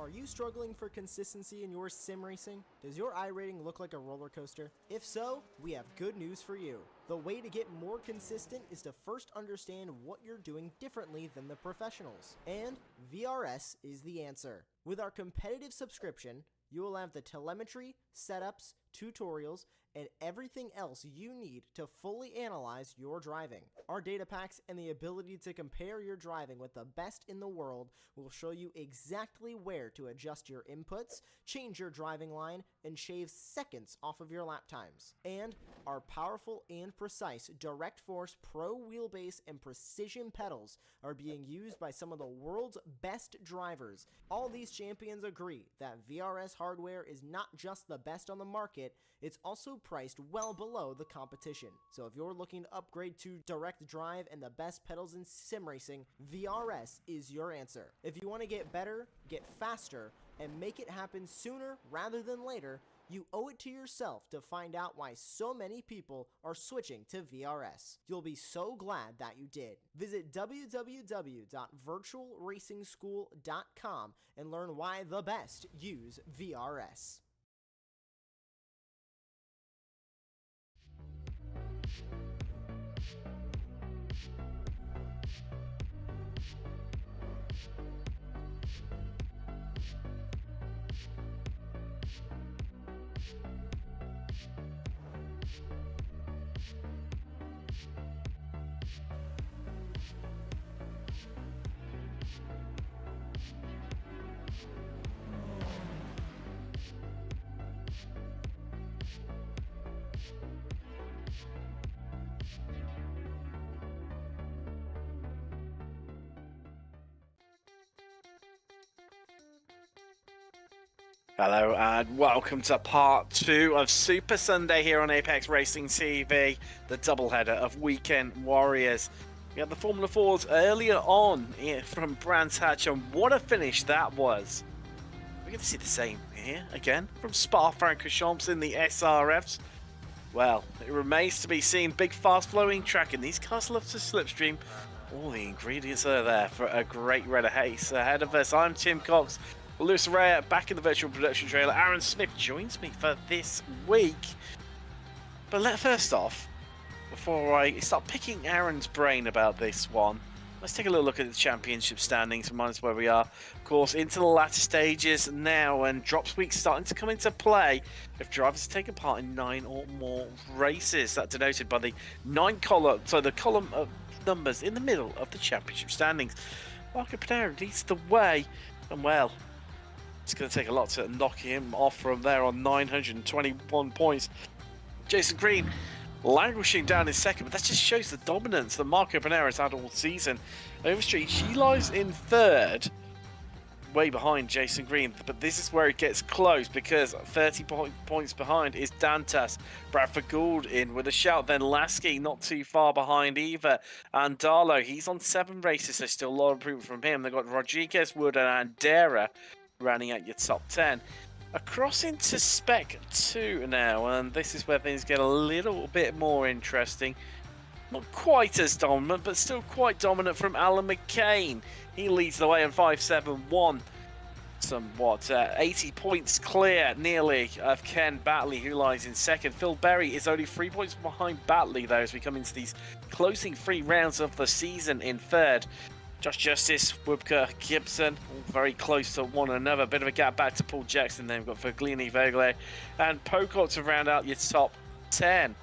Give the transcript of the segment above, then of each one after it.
Are you struggling for consistency in your sim racing? Does your iRating look like a roller coaster? If so, we have good news for you. The way to get more consistent is to first understand what you're doing differently than the professionals. And VRS is the answer. With our competitive subscription, you will have the telemetry, setups, tutorials, and everything else you need to fully analyze your driving. Our data packs and the ability to compare your driving with the best in the world will show you exactly where to adjust your inputs, change your driving line, and shave seconds off of your lap times. And our powerful and precise Direct Force Pro wheelbase and precision pedals are being used by some of the world's best drivers. All these champions agree that VRS hardware is not just the best on the market, it's also priced well below the competition. So if you're looking to upgrade to direct drive and the best pedals in sim racing, VRS is your answer. If you want to get better, get faster, and make it happen sooner rather than later, you owe it to yourself to find out why so many people are switching to VRS. You'll be so glad that you did. Visit www.virtualracingschool.com and learn why the best use VRS. Hello and welcome to part 2 of Super Sunday here on Apex Racing TV, the doubleheader of Weekend Warriors. We had the Formula 4s earlier on from Brands Hatch, and what a finish that was. We're going to see the same here again from Spa-Francorchamps in the SRFs. Well, it remains to be seen. Big fast-flowing track, and these cars love to slipstream. All the ingredients are there for a great race ahead of us. I'm Tim Cox. Lewis Rea back in the virtual production trailer. Aaron Smith joins me for this week. But first off, before I start picking Aaron's brain about this one, let's take a little look at the championship standings, remind us where we are. Of course, into the latter stages now, and Drops Week starting to come into play if drivers have taken part in 9 or more races. That's denoted by the the column of numbers in the middle of the championship standings. Marco Panera leads the way, and well, it's going to take a lot to knock him off from there on 921 points. Jason Green languishing down in second, but that just shows the dominance that Marco Panera has had all season. Overstreet, she lies in third, way behind Jason Green, but this is where it gets close because 30 points behind is Dantas. Bradford Gould in with a shout, then Lasky not too far behind either, and Darlow, he's on 7 races, so still a lot of improvement from him. They've got Rodriguez, Wood and Andera rounding out your top 10. Across into Spec 2 now, and this is where things get a little bit more interesting. Not quite as dominant, but still quite dominant from Alan McCain. He leads the way on 571. Somewhat 80 points clear nearly of Ken Batley, who lies in second. Phil Berry is only 3 points behind Batley though, as we come into these closing 3 rounds of the season in third. Josh Justice, Wubka, Gibson, all very close to one another. Bit of a gap back to Paul Jackson. Then we've got Verglini, Vogler, and Pocock to round out your top 10.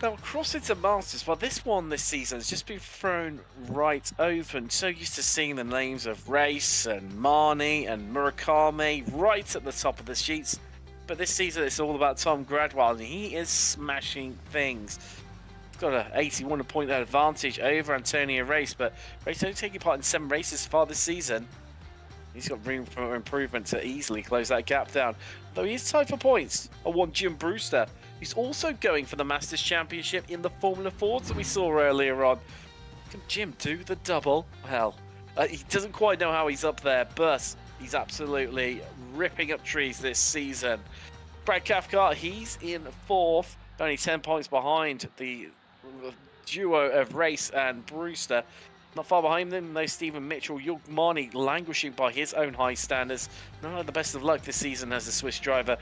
Now, across into Masters, well, this one this season has just been thrown right open. So used to seeing the names of Race and Marnie and Murakami right at the top of the sheets. But this season, it's all about Tom Gradwell, and he is smashing things. Got an 81 point advantage over Antonio Race, but Race only taking part in 7 races so far this season. He's got room for improvement to easily close that gap down. Though he is tied for points on one Jim Brewster. He's also going for the Masters Championship in the Formula 4s that we saw earlier on. Can Jim do the double? Well, he doesn't quite know how he's up there, but he's absolutely ripping up trees this season. Brad Cathcart, he's in 4th, only 10 points behind the duo of Race and Brewster. Not far behind them, though, Stephen Mitchell, Yugmani languishing by his own high standards. Not the best of luck this season as a Swiss driver.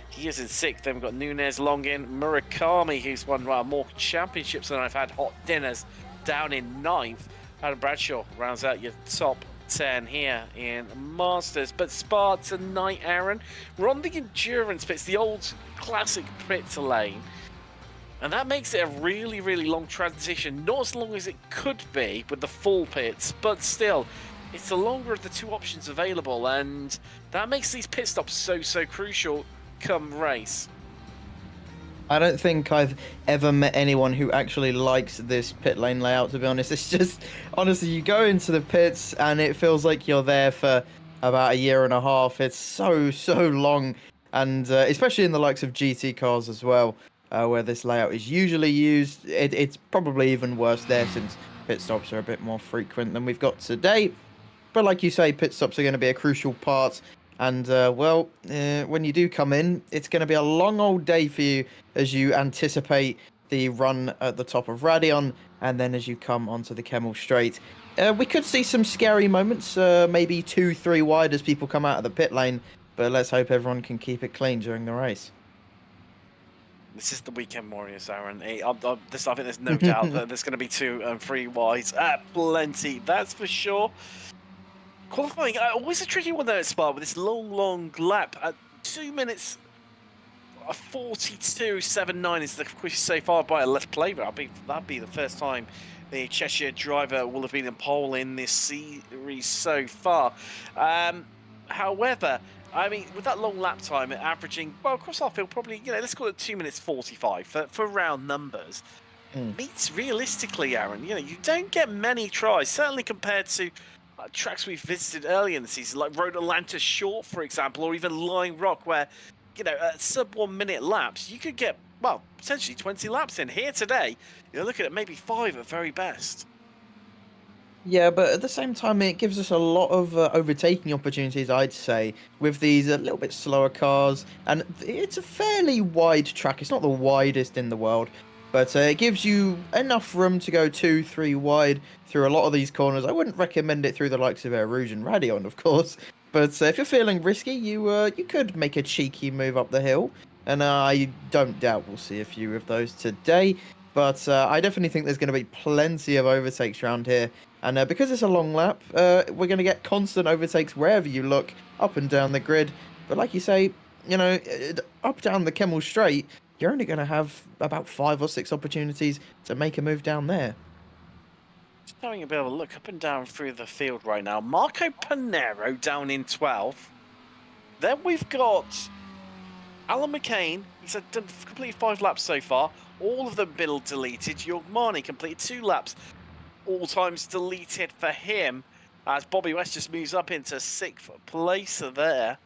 He is in 6th. Then we've got Nunez, Longin, Murakami, who's won more championships than I've had hot dinners, down in 9th. Adam Bradshaw rounds out your top 10 here in Masters. But Spa tonight, Aaron, we're on the endurance pits, the old classic pit lane. And that makes it a really, really long transition. Not as long as it could be with the full pits, but still, it's the longer of the two options available. And that makes these pit stops so crucial come race. I don't think I've ever met anyone who actually likes this pit lane layout, to be honest. It's just, honestly, you go into the pits and it feels like you're there for about a year and a half. It's so long, and especially in the likes of GT cars as well, where this layout is usually used. It's probably even worse there since pit stops are a bit more frequent than we've got today. But like you say, pit stops are going to be a crucial part. And, when you do come in, it's going to be a long old day for you as you anticipate the run at the top of Radion, and then as you come onto the Kemmel Straight. We could see some scary moments, maybe 2-3 wide as people come out of the pit lane, but let's hope everyone can keep it clean during the race. This is the Weekend Warriors, Aaron. I think there's no doubt that there's going to be 2 and 3 wides. Plenty, that's for sure. Qualifying, always a tricky one there at Spa with this long lap. 2 minutes 42.79 is the quickest so far by a left player. That'd be the first time the Cheshire driver will have been in pole in this series so far. However, I mean, with that long lap time, averaging, well, across our field, probably, let's call it 2 minutes 45 for round numbers. Means realistically, Aaron, you don't get many tries, certainly compared to tracks we've visited early in the season, like Road Atlanta Short, for example, or even Lying Rock, where, at sub 1 minute laps, you could get, well, potentially 20 laps in. Here today, you're looking at maybe 5 at very best. Yeah, but at the same time, it gives us a lot of overtaking opportunities, I'd say, with these a little bit slower cars. And it's a fairly wide track. It's not the widest in the world, but it gives you enough room to go 2-3 wide through a lot of these corners. I wouldn't recommend it through the likes of Air Rouge and Radion, of course. But if you're feeling risky, you could make a cheeky move up the hill. And I don't doubt we'll see a few of those today. But I definitely think there's going to be plenty of overtakes around here. And because it's a long lap, we're going to get constant overtakes wherever you look, up and down the grid. But like you say, up down the Kemmel Straight, you're only going to have about 5 or 6 opportunities to make a move down there. Just having a bit of a look up and down through the field right now. Marco Panero down in 12th. Then we've got Alan McCain. He's done completed 5 laps so far. All of them been deleted. Yogmani completed 2 laps. All times deleted for him. As Bobby West just moves up into 6th place there.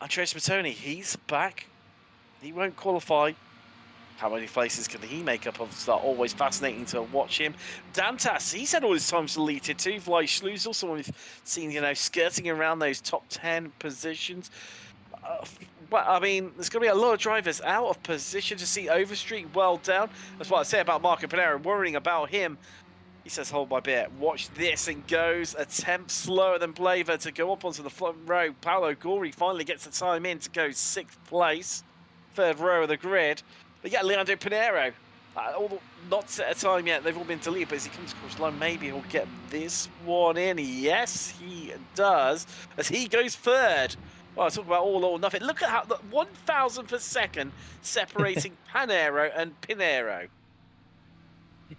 Andreas Mattoni, he's back. He won't qualify. How many places can he make up of? Start always fascinating to watch him. Dantas, he's had all his times deleted too. Vlad Schlusel, someone we've seen, skirting around those top 10 positions. Well, I mean, there's going to be a lot of drivers out of position to see Overstreet well down. That's what I say about Marco Panero, worrying about him. He says, hold my beer. Watch this, and goes. Attempt slower than Blaver to go up onto the front row. Paolo Gori finally gets the time in to go 6th place. 3rd row of the grid. But yeah, Leandro Pinheiro, not set a time yet. They've all been deleted, but as he comes across the line, maybe he'll get this one in. Yes, he does, as he goes 3rd. Well, I talk about all or nothing. Look at how the 1,000 per second separating Panero and Pinheiro.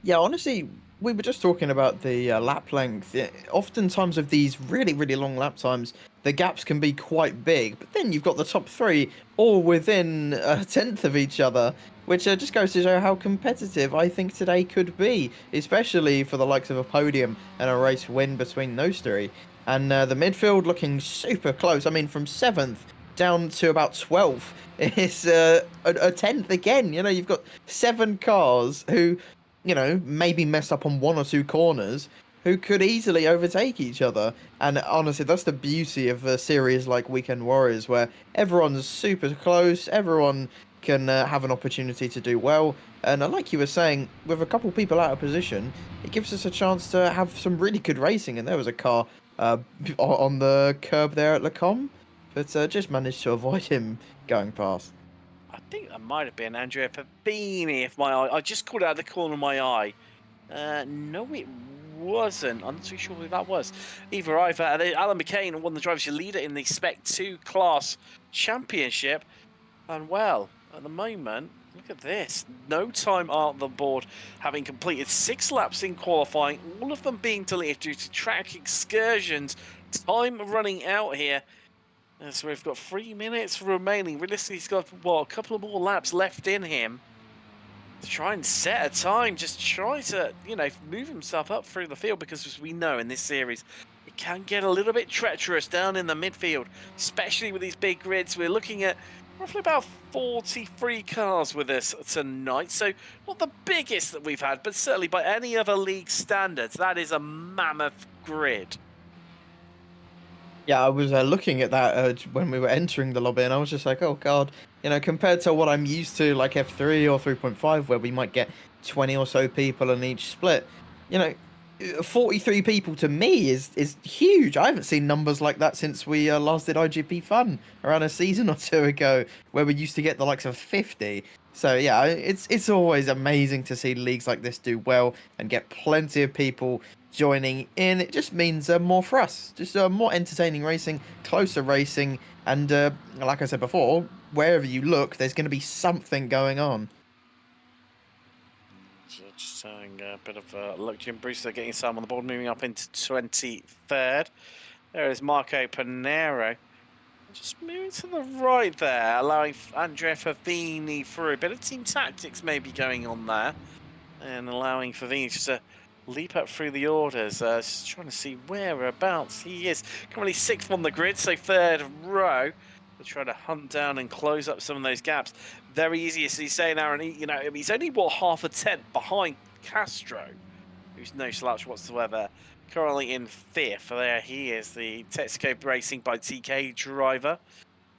Yeah, honestly, we were just talking about the lap length. Oftentimes with these really long lap times, the gaps can be quite big. But then you've got the top 3 all within a tenth of each other, which just goes to show how competitive I think today could be, especially for the likes of a podium and a race win between those 3. And the midfield looking super close. I mean, from 7th down to about 12th is a tenth again. You've got 7 cars who, maybe mess up on 1 or 2 corners, who could easily overtake each other. And honestly, that's the beauty of a series like Weekend Warriors, where everyone's super close, everyone can have an opportunity to do well. And like you were saying, with a couple people out of position, it gives us a chance to have some really good racing. And there was a car on the curb there at Lacombe, but just managed to avoid him going past. I think that might have been Andrea Fabini, if my eye... I just caught it out of the corner of my eye. No, it wasn't. I'm not too sure who that was. Either. Alan McCain won the Drivers' Leader in the Spec 2 class championship. And well, at the moment, look at this. No time on the board, having completed 6 laps in qualifying, all of them being deleted due to track excursions. Time running out here. So we've got 3 minutes remaining. Realistically, he's got, what, a couple of more laps left in him to try and set a time. Just try to, you know, move himself up through the field, because as we know in this series, it can get a little bit treacherous down in the midfield, especially with these big grids. We're looking at roughly about 43 cars with us tonight, so not the biggest that we've had, but certainly by any other league standards, that is a mammoth grid. Yeah, I was looking at that when we were entering the lobby, and I was just like, oh god, you know, compared to what I'm used to, like F3 or 3.5, where we might get 20 or so people in each split, you know, 43 people to me is huge. I haven't seen numbers like that since we last did IGP Fun around a season or two ago, where we used to get the likes of 50. So yeah, it's always amazing to see leagues like this do well and get plenty of people joining in. It just means more for us, just more entertaining racing, closer racing, and like I said before, wherever you look, there's going to be something going on. So just having a bit of a look. Jim Brewster getting some on the board, moving up into 23rd. There is Marco Panero. Just moving to the right there, allowing Andrea Favini through. A bit of team tactics maybe going on there, and allowing Favini just to leap up through the orders. Just trying to see whereabouts he is. Currently 6th on the grid, so 3rd row. We'll try to hunt down and close up some of those gaps. Very easy, as he's saying, Aaron. You know, he's only, what, half a tenth behind Castro, who's no slouch whatsoever. Currently in 5th. There he is, the Texaco Racing by TK driver.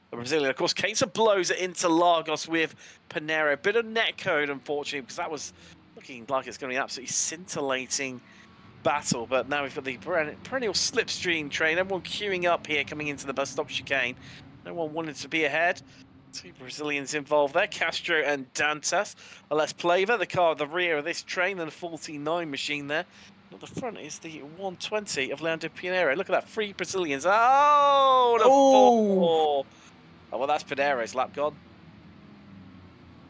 The Brazilian, of course, Keita blows it into Lagos with Panero. Bit of netcode, unfortunately, because that was looking like it's going to be an absolutely scintillating battle. But now we've got the perennial slipstream train. Everyone queuing up here, coming into the bus stop chicane. No one wanted to be ahead. 2 Brazilians involved there, Castro and Dantas. Les Plaver, the car at the rear of this train, and the 49 machine there. At the front is the 120 of Leandro Pinheiro. Look at that, 3 Brazilians. Oh, the 4. Oh, well, that's Pinheiro's lap gone.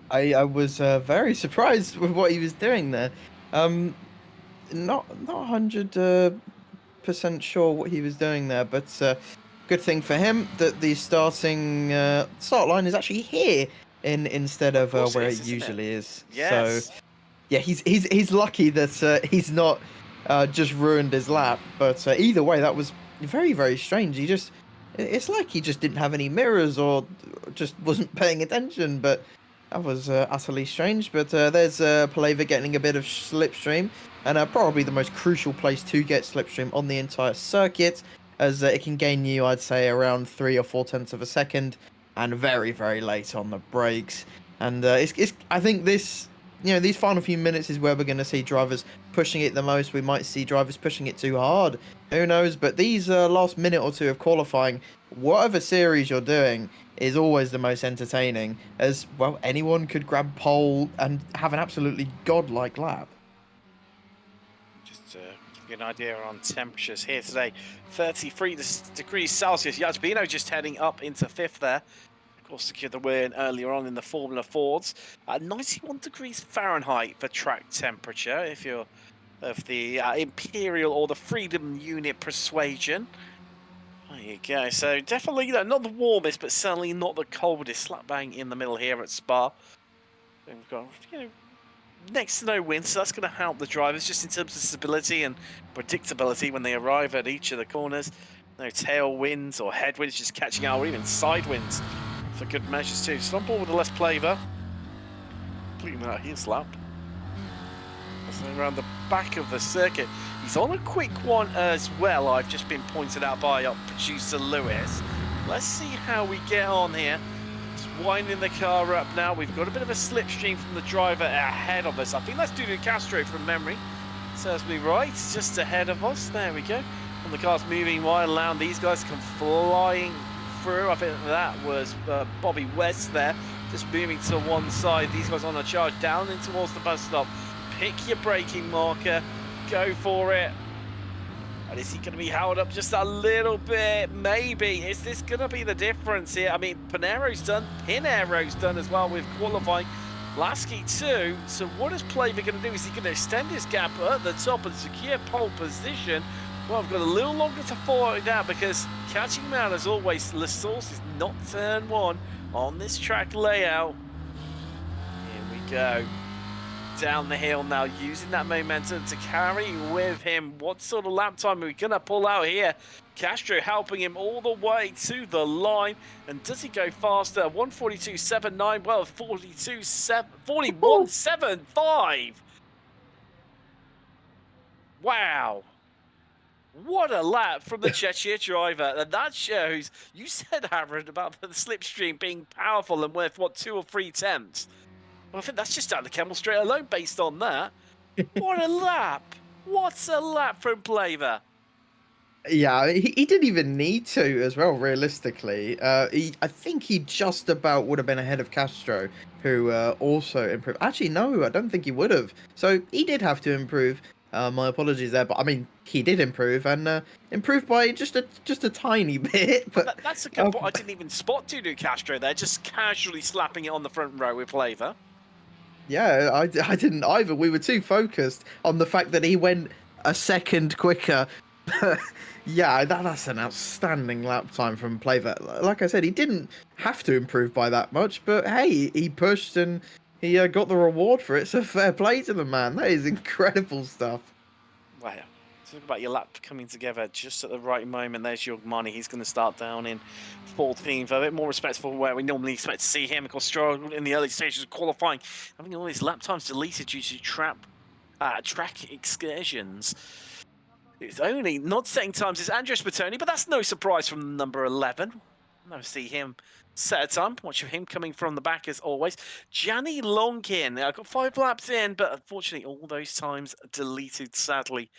I was very surprised with what he was doing there. Not 100% sure what he was doing there, but good thing for him that the start line is actually here instead of where it usually is. Yes. So yeah, he's lucky that he's not just ruined his lap. But either way, that was very, very strange. It's like he just didn't have any mirrors or just wasn't paying attention. But that was utterly strange. But there's Paleva getting a bit of slipstream, and probably the most crucial place to get slipstream on the entire circuit, as it can gain you, I'd say, around 3 or 4 tenths of a second, and very, very late on the brakes. And I think this, you know, these final few minutes is where we're going to see drivers pushing it the most. We might see drivers pushing it too hard. Who knows? But these last minute or two of qualifying, whatever series you're doing, is always the most entertaining, as, well, anyone could grab pole and have an absolutely godlike lap. Just to give you an idea on temperatures here today, 33 degrees Celsius. Yajbino just heading up into 5th there. Of course, secured the win earlier on in the Formula Fords. 91 degrees Fahrenheit for track temperature, if you're of the Imperial or the Freedom Unit persuasion. There you go. So definitely, you know, not the warmest, but certainly not the coldest. Slap bang in the middle here at Spa. And we've got, you know, next to no wind, so that's going to help the drivers just in terms of stability and predictability when they arrive at each of the corners. No tailwinds or headwinds just catching out, or even side winds for good measures too. So on board with the Les Plaver, completing that his lap. Around the back of the circuit. He's on a quick one as well. I've just been pointed out by our producer Lewis. Let's see how we get on here. winding the car up now. We've got a bit of a slipstream from the driver ahead of us. I think that's Dudu Castro from memory. Serves me right, just ahead of us. There we go. And the car's moving wide around. These guys come flying through. I think that was Bobby West there, just moving to one side. These guys on a charge down in towards the bus stop. Pick your braking marker, go for it. And is he going to be held up just a little bit? Maybe. Is this going to be the difference here? I mean, Pinero's done as well with qualifying. Lasky too. So what is Plaver going to do? Is he going to extend his gap at the top and secure pole position? Well, I've got a little longer to find out because catching him out as always, La Source is not turn one on this track layout. Here we go. Down the hill now, using that momentum to carry with him. What sort of lap time are we going to pull out here? Castro helping him all the way to the line. And does he go faster? 142.79, well, 41.75. Wow. What a lap from the Cheshire driver. And that shows, you said, Aaron, about the slipstream being powerful and worth, what, 2 or 3 tenths? Well, I think that's just down the Kemmel Straight alone based on that. What a lap. What a lap from Plaver. Yeah, he didn't even need to as well, realistically. I think he just about would have been ahead of Castro, who also improved. Actually, no, I don't think he would have. So he did have to improve. My apologies there, but I mean, he did improve and improved by just a tiny bit. But that's a good point. I didn't even spot Dudu Castro there, just casually slapping it on the front row with Plaver. Yeah, I didn't either. We were too focused on the fact that he went a second quicker. Yeah, that's an outstanding lap time from Plaver. Like I said, he didn't have to improve by that much, but hey, he pushed and he got the reward for it, so fair play to the man. That is incredible stuff. Wow. Talk about your lap coming together just at the right moment. There's your money. He's going to start down in 14th. A bit more respectful where we normally expect to see him. Of course, struggled in the early stages of qualifying, having all his lap times deleted due to track excursions. It's only not setting times is Andres Bertoni, but that's no surprise from number 11. Never see him set a time. Watch him coming from the back as always. Gianni Longin. I got 5 laps in, but unfortunately all those times deleted, sadly,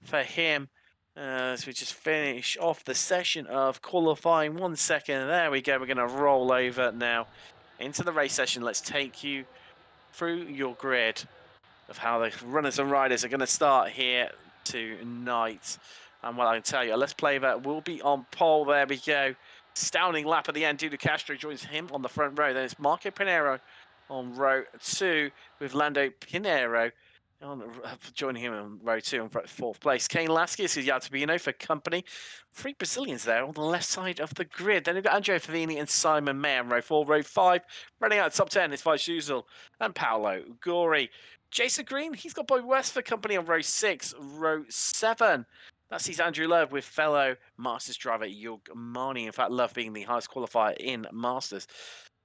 for him. As we just finish off the session of qualifying. 1 second. There we go. We're going to roll over now into the race session. Let's take you through your grid of how the runners and riders are going to start here tonight. And what I can tell you, Let's Plaver will be on pole. There we go. Astounding lap at the end. Dudu Castro joins him on the front row. Then it's Marco Pinero on row 2 with Lando Pinero joining him on row 2 on 4th place. Kane Lasky is Yatabino for company. 3 Brazilians there on the left side of the grid. Then we've got Andrea Favini and Simon May on row 4. Row 5, running out top 10 is Vaisuzel and Paolo Gori. Jason Green, he's got Bobby West for company on row 6. Row 7, that sees Andrew Love with fellow Masters driver Jörg Marni. In fact, Love being the highest qualifier in Masters.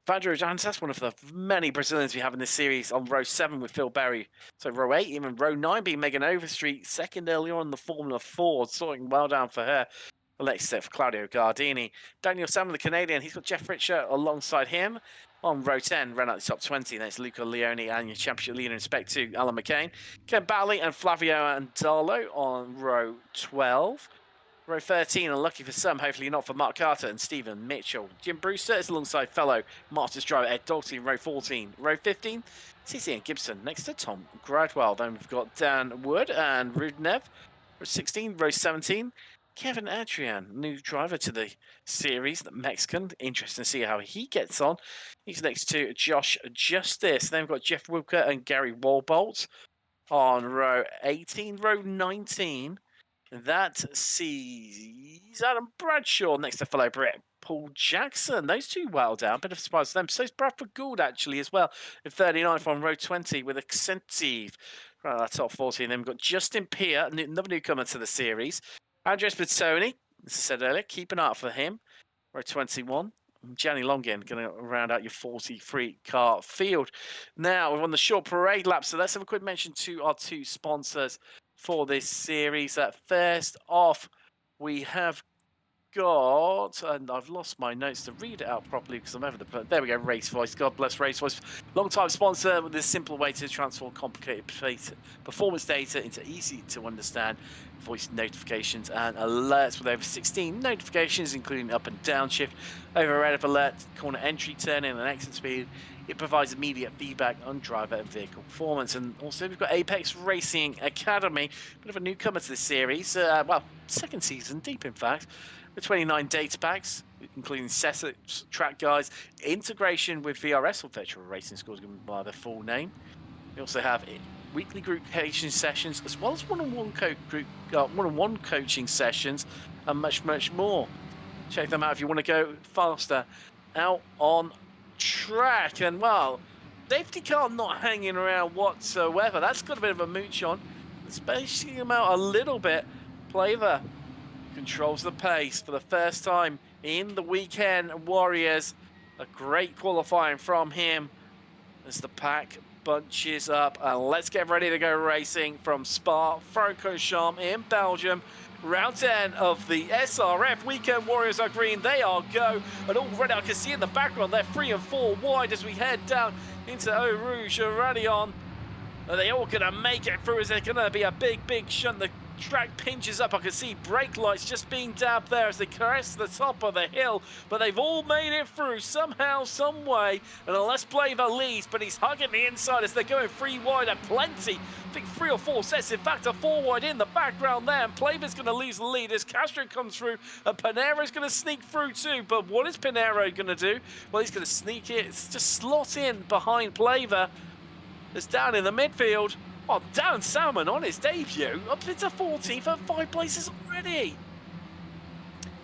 Vandro Jans, that's one of the many Brazilians we have in this series on row 7 with Phil Berry. So row 8, even row 9 being Megan Overstreet, second earlier on the Formula 4, sorting well down for her. Next set for Claudio Gardini. Daniel Salmon, the Canadian, he's got Jeff Richer alongside him. On row 10, ran out the top 20. That's Luca Leone and your championship leader in Spec 2, Alan McCain. Ken Bally and Flavio Andalo on row 12. Row 13, unlucky for some, hopefully not for Mark Carter and Stephen Mitchell. Jim Brewster is alongside fellow Masters driver Ed Dalty in row 14. Row 15, CC and Gibson next to Tom Gradwell. Then we've got Dan Wood and Rudnev. Row 16, row 17. Kevin Adrian, new driver to the series, the Mexican. Interesting to see how he gets on. He's next to Josh Justice. Then we've got Jeff Wilker and Gary Walbolt on row 18. Row 19, that sees Adam Bradshaw next to fellow Brett Paul Jackson. Those two well down. Bit of a surprise to them. So is Bradford Gould actually as well. In 39th on row 20 with Accentive. Right, that's top 14. Then we've got Justin Peer, another newcomer to the series. Andres Bertoni, as I said earlier, keep an eye out for him. Row 21. Gianni Longin going to round out your 43 car field. Now we're on the short parade lap, so let's have a quick mention to our 2 sponsors for this series. First off, we have got, and I've lost my notes to read it out properly because I'm over the place. There we go, Race Voice. God bless Race Voice. Long-time sponsor with this simple way to transform complicated performance data into easy-to-understand voice notifications and alerts with over 16 notifications, including up and down shift, overhead alert, corner entry, turn in, and exit speed. It provides immediate feedback on driver and vehicle performance. And also we've got Apex Racing Academy, bit of a newcomer to this series. Well, second season deep, in fact, with 29 data packs, including sets, track guides, integration with VRS, or Virtual Racing Schools, given by the full name. We also have weekly group coaching sessions, as well as one-on-one coaching sessions, and much, much more. Check them out if you want to go faster out on track. And well, safety car not hanging around whatsoever. That's got a bit of a mooch on. Spacing him out a little bit. Plaver controls the pace for the first time in the Weekend Warriors. A great qualifying from him as the pack bunches up. And let's get ready to go racing from Spa-Francorchamps in Belgium. Round 10 of the SRF Weekend Warriors are green. They are go. And already I can see in the background they're 3 and 4 wide as we head down into Eau Rouge Radion. Are they all going to make it through? Is there going to be a big shunt? The track pinches up. I can see brake lights just being dabbed there as they crest the top of the hill. But they've all made it through somehow, some way. And unless Plaver leads, but he's hugging the inside as they're going 3 wide at plenty. I think 3 or 4 sets, in fact, a 4 wide in the background there. And Plaver's going to lose the lead as Castro comes through. And Pinero's going to sneak through too. But what is Pinero going to do? Well, he's going to sneak it, just slot in behind Plaver. It's down in the midfield. Oh, Dan Salmon on his debut, up into 14th at 5 places already.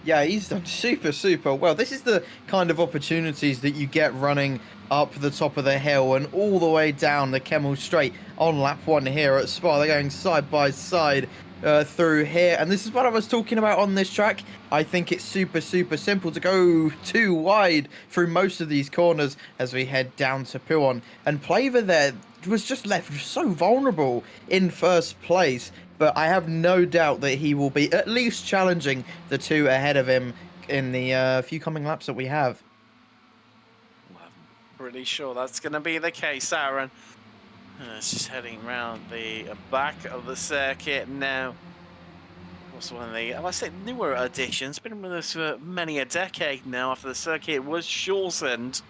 Yeah, he's done super well. This is the kind of opportunities that you get running up the top of the hill and all the way down the Kemmel Straight on lap 1 here at Spa. They're going side by side through here, and this is what I was talking about on this track. I think it's super simple to go 2 wide through most of these corners as we head down to Pouhon. And Plaver there was just left so vulnerable in first place, but I have no doubt that he will be at least challenging the 2 ahead of him in the few coming laps that we have. Well, I'm pretty sure that's going to be the case, Aaron. It's just heading round the back of the circuit now. Also one of the, I say, newer additions. Been with us for many a decade now after the circuit was shortened.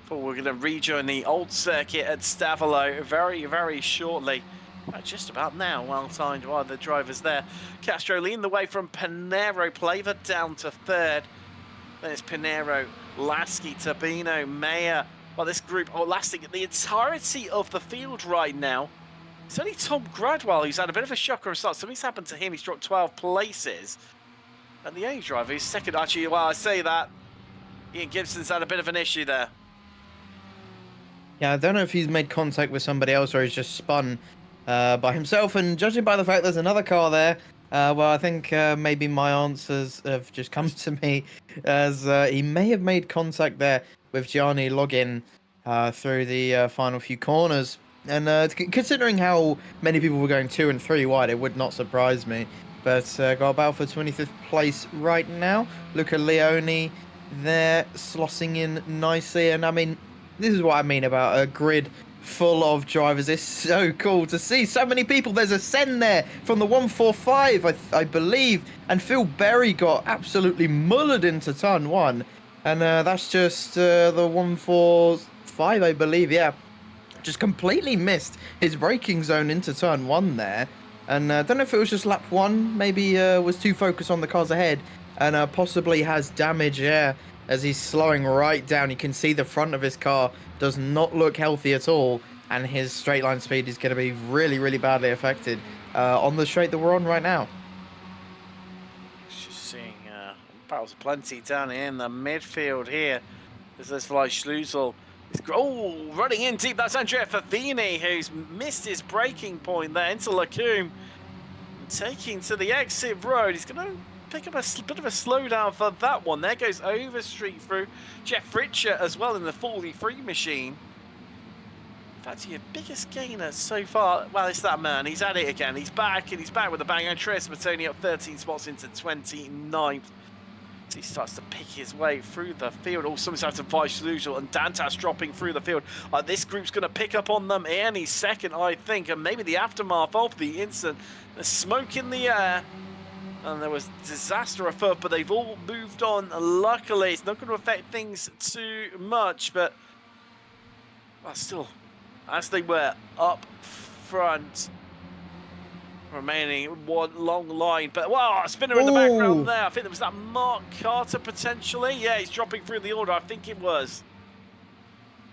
But we're going to rejoin the old circuit at Stavelot very shortly. Just about now, well timed by the drivers there. Castro leading the way from Pinero, Plaver down to 3rd. Then it's Pinero, Lasky, Tabino, Mayer. Well, this group lasting the entirety of the field right now. It's only Tom Gradwell who's had a bit of a shocker of start. Something's happened to him. He's dropped 12 places. And the only driver who's second, actually, well, I say that, Ian Gibson's had a bit of an issue there. Yeah, I don't know if he's made contact with somebody else or he's just spun by himself. And judging by the fact there's another car there, well, I think maybe my answers have just come to me as he may have made contact there with Gianni Login through the final few corners. And considering how many people were going 2 and 3 wide, it would not surprise me. But got about for 25th place right now. Luca Leone there slossing in nicely. And I mean, this is what I mean about a grid full of drivers. It's so cool to see so many people. There's a send there from the 145, I believe. And Phil Berry got absolutely mullered into turn 1. And that's just the 145, I believe, yeah. Just completely missed his braking zone into turn 1 there. And I don't know if it was just lap 1, maybe was too focused on the cars ahead. And possibly has damage, yeah, as he's slowing right down. You can see the front of his car does not look healthy at all. And his straight line speed is going to be really badly affected on the straight that we're on right now. Battles plenty down in the midfield here. There's this Fly Schlusel. Oh, running in deep. That's Andrea Fafini, who's missed his braking point there into Lacombe. Taking to the exit road. He's going to pick up a bit of a slowdown for that one. There goes Overstreet through. Jeff Ritcher as well in the 43 machine. In fact, your biggest gainer so far, well, it's that man. He's at it again. He's back, and he's back with a bang. Andreas Mattoni up 13 spots into 29th. he starts to pick his way through the field. Also, he's out to Vishlugal and Dantas dropping through the field. This group's going to pick up on them any second, I think, and maybe the aftermath of the incident. There's smoke in the air, and there was disaster afoot, but they've all moved on. Luckily, it's not going to affect things too much, but still, as they were up front, remaining one long line, but wow, a spinner in the background there. I think it was that Mark Carter potentially. Yeah, he's dropping through the order. I think it was.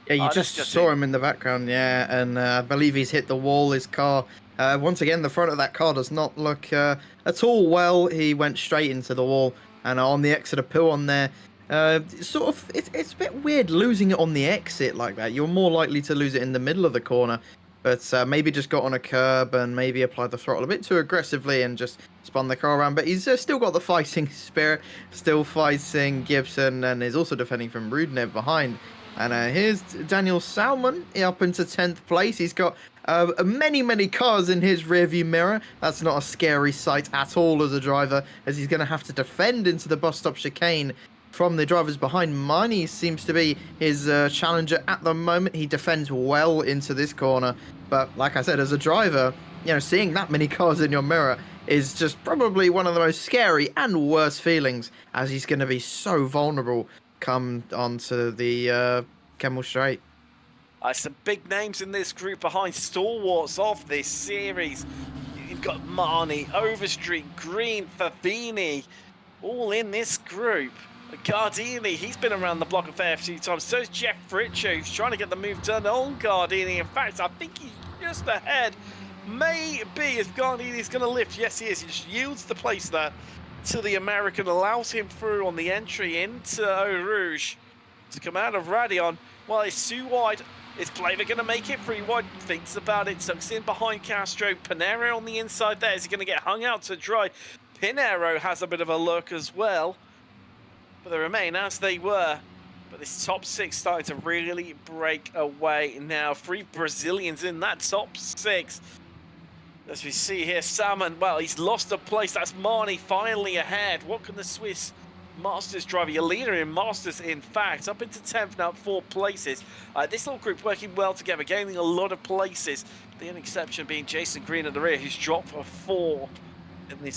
Yeah, you just saw him in the background, yeah, and I believe he's hit the wall, his car. Once again, the front of that car does not look at all well. He went straight into the wall, and on the exit of Poo on there, it's a bit weird losing it on the exit like that. You're more likely to lose it in the middle of the corner. But maybe just got on a curb and maybe applied the throttle a bit too aggressively and just spun the car around. But he's still got the fighting spirit, still fighting Gibson, and is also defending from Rudnev behind. And here's Daniel Salmon up into 10th place. He's got many cars in his rearview mirror. That's not a scary sight at all as a driver, as he's going to have to defend into the bus stop chicane from the drivers behind. Mani seems to be his challenger at the moment. He defends well into this corner, but like I said, as a driver, seeing that many cars in your mirror is just probably one of the most scary and worst feelings, as he's going to be so vulnerable come onto the Kemmel Straight. Some big names in this group behind stalwarts of this series. You've got Marnie, Overstreet, Green, Favini, all in this group. Gardini, he's been around the block a fair few times. So is Jeff Fritcher, who's trying to get the move done on Gardini. In fact, I think he's just ahead. Maybe if Gardini's going to lift. Yes, he is. He just yields the place there to the American, allows him through on the entry into Eau Rouge to come out of Radion. Well, it's too wide. Is Flavor going to make it 3 wide? Thinks about it, tucks in behind Castro. Pinero on the inside there. Is he going to get hung out to dry? Pinero has a bit of a look as well. But they remain as they were. But this top 6 starting to really break away now. 3 Brazilians in that top 6. As we see here, Salmon, well, he's lost a place. That's Marnie finally ahead. What can the Swiss Masters driver, your leader in Masters, in fact, up into 10th now, 4 places. This little group working well together, gaining a lot of places. The only exception being Jason Green at the rear, who's dropped for 4 in this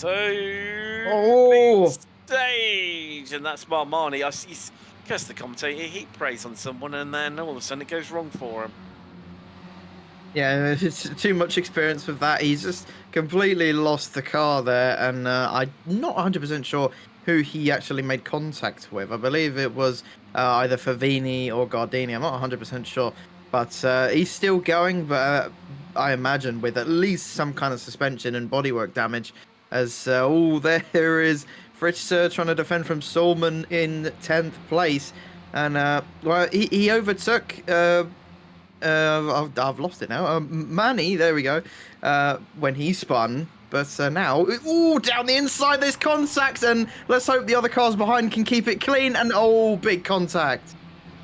stage. And that's Marmani. He's cursed the commentator. He preys on someone, and then all of a sudden it goes wrong for him. Yeah, it's too much experience with that. He's just completely lost the car there, and I'm not 100% sure who he actually made contact with. I believe it was either Favini or Gardini. I'm not 100% sure. But he's still going, but I imagine with at least some kind of suspension and bodywork damage. As there is Fritz trying to defend from Solman in 10th place. And, well, he overtook... I've lost it now. Manny, there we go. When he spun, but now, down the inside, there's contact, and let's hope the other cars behind can keep it clean. And big contact.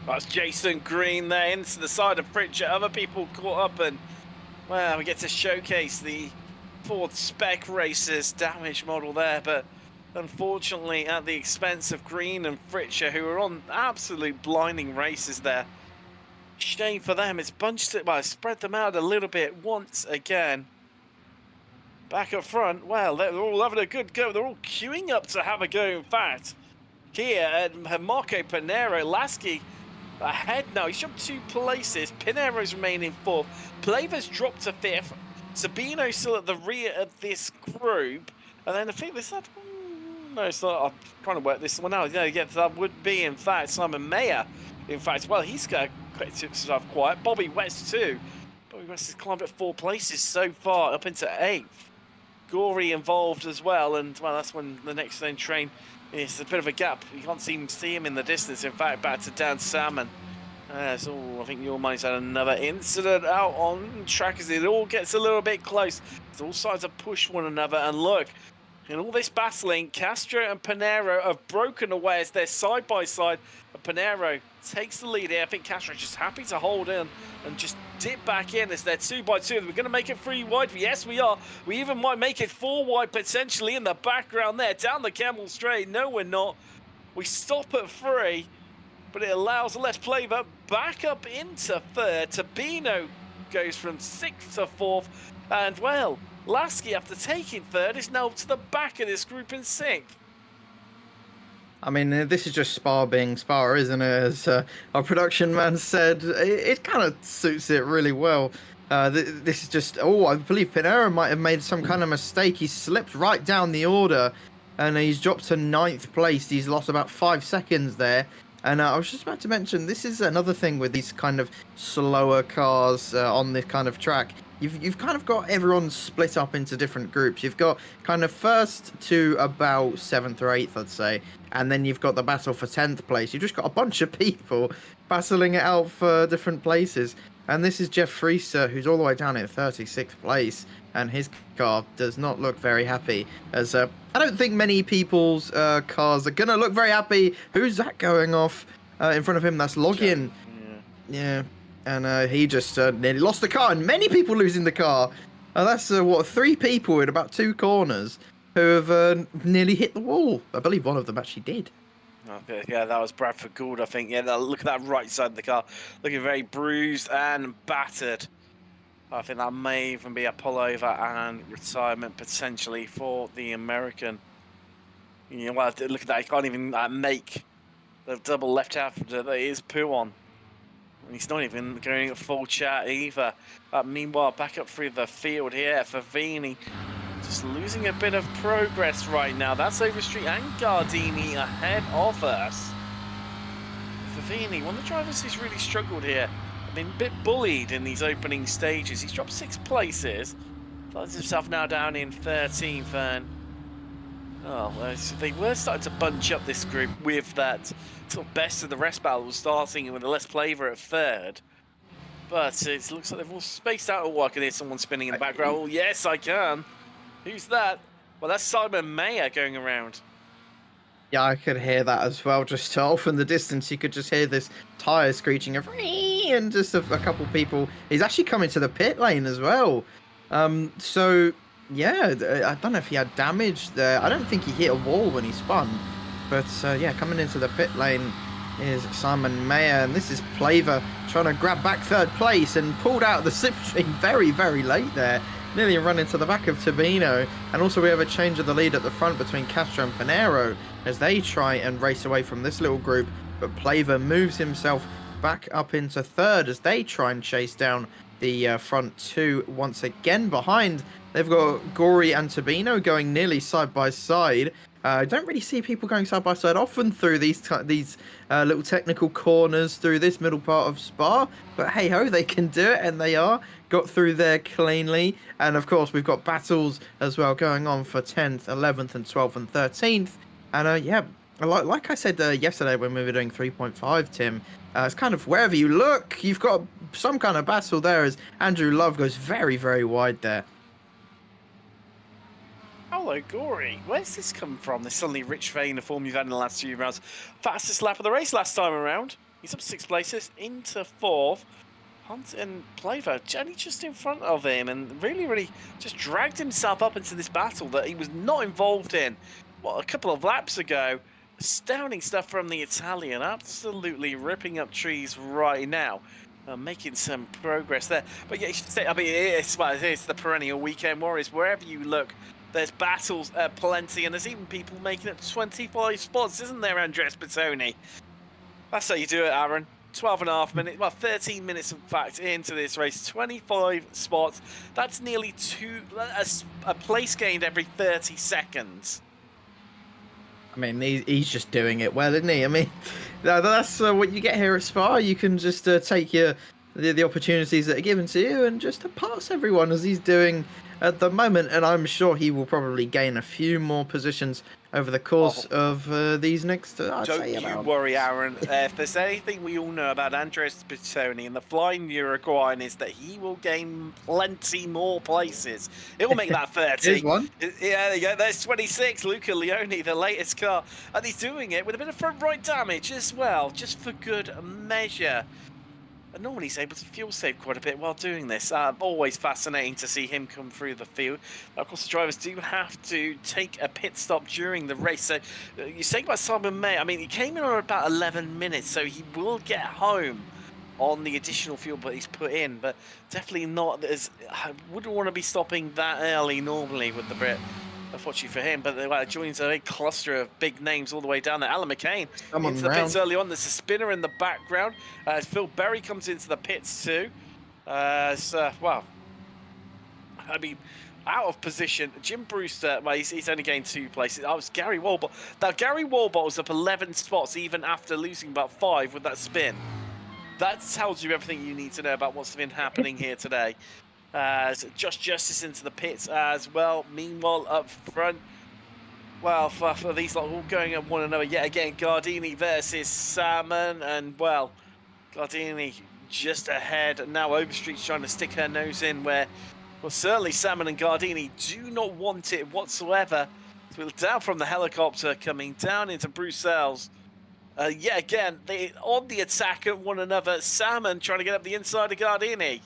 That's Jason Green there into the side of Fritcher. Other people caught up, and well, we get to showcase the Ford Spec Racers damage model there, but unfortunately at the expense of Green and Fritcher, who are on absolute blinding races there. Shame for them. It's bunched it, spread them out a little bit once again. Back up front, well, they're all having a good go. They're all queuing up to have a go, in fact. Here, Marco Pinero, Lasky ahead now. He's jumped 2 places. Pinero's remaining 4th. Plavers dropped to 5th. Sabino still at the rear of this group. And then I think this... No, it's not. I'm trying to work this one out. Yeah, that would be, in fact, Simon Mayer. In fact, well, he's got himself quiet. Bobby West too. Bobby West has climbed up 4 places so far, up into 8th. Gory involved as well, and well, that's when the next then train is a bit of a gap. You can't see him in the distance. In fact, back to Dan Salmon. So I think your mind's had another incident out on track as it all gets a little bit close. It's all sides to push one another, and look. In all this battling, Castro and Pinero have broken away as they're side by side. And Pinero takes the lead here. I think Castro's just happy to hold in and just dip back in as they're 2 by 2. We're going to make it 3 wide. Yes, we are. We even might make it 4 wide potentially in the background there. Down the Camel Straight. No, we're not. We stop at 3, but it allows Let's Flavor back up into 3rd. Tabino goes from 6th to 4th. And, well, Lasky, after taking 3rd, is now to the back of this group in 6th. I mean, this is just Spa being Spa, isn't it? As our production man said, it kind of suits it really well. This is just, I believe Pinero might have made some kind of mistake. He slipped right down the order, and he's dropped to 9th place. He's lost about 5 seconds there. And I was just about to mention, this is another thing with these kind of slower cars on this kind of track. You've kind of got everyone split up into different groups. You've got kind of 1st to about 7th or 8th, I'd say. And then you've got the battle for 10th place. You've just got a bunch of people battling it out for different places. And this is Jeff Frieser, who's all the way down in 36th place. And his car does not look very happy. As I don't think many people's cars are going to look very happy. Who's that going off in front of him? That's Login. Yeah. And he just nearly lost the car. And many people losing the car. That's, 3 people in about 2 corners who have nearly hit the wall. I believe one of them actually did. Okay, yeah, that was Bradford Gould, I think. Yeah, look at that right side of the car. Looking very bruised and battered. I think that may even be a pullover and retirement potentially for the American. You know, well, look at that. He can't even make the double left half that is poo on. And he's not even going at full chat either. Meanwhile, back up through the field here for Vini. Just losing a bit of progress right now. That's Overstreet and Gardini ahead of us. Favini, one of the drivers who's really struggled here. Been a bit bullied in these opening stages. He's dropped 6 places. Finds himself now down in 13th. And they were starting to bunch up this group with that sort of best of the rest battle starting with the less flavor at 3rd. But it looks like they've all spaced out. Oh, I can hear someone spinning in the background. Oh, yes, I can. Who's that? Well, that's Simon Mayer going around. Yeah, I could hear that as well. Just off in the distance, you could just hear this tyre screeching and just a couple people. He's actually coming to the pit lane as well. So, yeah, I don't know if he had damage there. I don't think he hit a wall when he spun. But, yeah, coming into the pit lane is Simon Mayer. And this is Flavor trying to grab back 3rd place and pulled out the slipstream very, very late there. Nearly run into the back of Tabino. And also we have a change of the lead at the front between Castro and Pinero as they try and race away from this little group. But Flavor moves himself back up into 3rd as they try and chase down the front 2 once again behind. They've got Gory and Tabino going nearly side by side. I don't really see people going side by side often through these little technical corners through this middle part of Spa. But hey ho, they can do it, and they are. Got through there cleanly. And of course, we've got battles as well going on for 10th, 11th, and 12th and 13th. And yeah, like I said yesterday when we were doing 3.5, Tim, it's kind of wherever you look, you've got some kind of battle there as Andrew Love goes very, very wide there. Hello, Gory. Where's this come from? This suddenly rich vein of form you've had in the last few rounds. Fastest lap of the race last time around. He's up 6 places into 4th. Hunt and Flavor only just in front of him and really just dragged himself up into this battle that he was not involved in. What, a couple of laps ago. Astounding stuff from the Italian. Absolutely ripping up trees right now. Making some progress there. But yeah, you should say, I mean, it's the perennial Weekend Warriors. Wherever you look, there's battles plenty, and there's even people making it 25 spots, isn't there, Andres Bertoni? That's how you do it, Aaron. 12.5 minutes, well, 13 minutes, in fact, into this race. 25 spots. That's nearly a place gained every 30 seconds. I mean, he's just doing it well, isn't he? I mean, that's what you get here at Spa. You can just take the opportunities that are given to you and just pass everyone as he's doing at the moment. And I'm sure he will probably gain a few more positions over the course of these next, Don't you worry, Aaron. If there's anything we all know about Andres Bertoni and the flying Uruguayan is that he will gain plenty more places. It will make that 30. Here's one. Yeah, there you go. There's 26. Luca Leone, the latest car. And he's doing it with a bit of front right damage as well, just for good measure. normally he's able to fuel save quite a bit while doing this. Always fascinating to see him come through the field. Of course, the drivers do have to take a pit stop during the race. So you say about Simon May, I mean, he came in on about 11 minutes, so he will get home on the additional fuel that he's put in, but definitely not as I wouldn't want to be stopping that early normally with the Brit. Unfortunately for him, but it joins a big cluster of big names all the way down there. Alan McCain Someone into the round. pits early on. There's a spinner in the background. As Phil Berry comes into the pits too. Well, I mean, out of position. Jim Brewster, well, he's only gained 2 places. I was Gary Walbot. Now, Gary Walbot was up 11 spots even after losing about 5 with that spin. That tells you everything you need to know about what's been happening here today. Josh Justice into the pits as well. Meanwhile, up front, well, for these lot all going at one another yet again. Gardini versus Salmon, and well, Gardini just ahead. Now Overstreet's trying to stick her nose in where, well, certainly Salmon and Gardini do not want it whatsoever. So we're down from the helicopter, coming down into Bruxelles. Yet again, they on the attack at one another. Salmon trying to get up the inside of Gardini.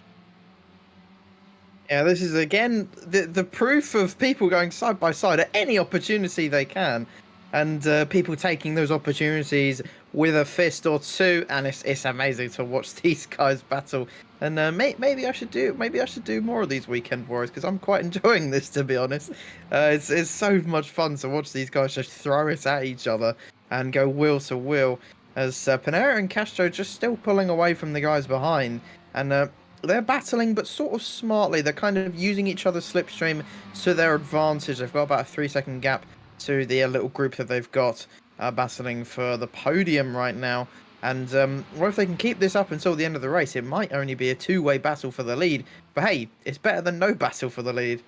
Yeah, this is again the proof of people going side by side at any opportunity they can, and people taking those opportunities with a fist or two, and it's amazing to watch these guys battle. And maybe I should do more of these Weekend Warriors because I'm quite enjoying this, to be honest. It's so much fun to watch these guys just throw it at each other and go wheel to wheel, as Panera and Castro just still pulling away from the guys behind, and they're battling, but sort of smartly. They're kind of using each other's slipstream to their advantage. They've got about a 3-second gap to the little group that they've got battling for the podium right now. And well, if they can keep this up until the end of the race, it might only be a 2-way battle for the lead. But hey, it's better than no battle for the lead.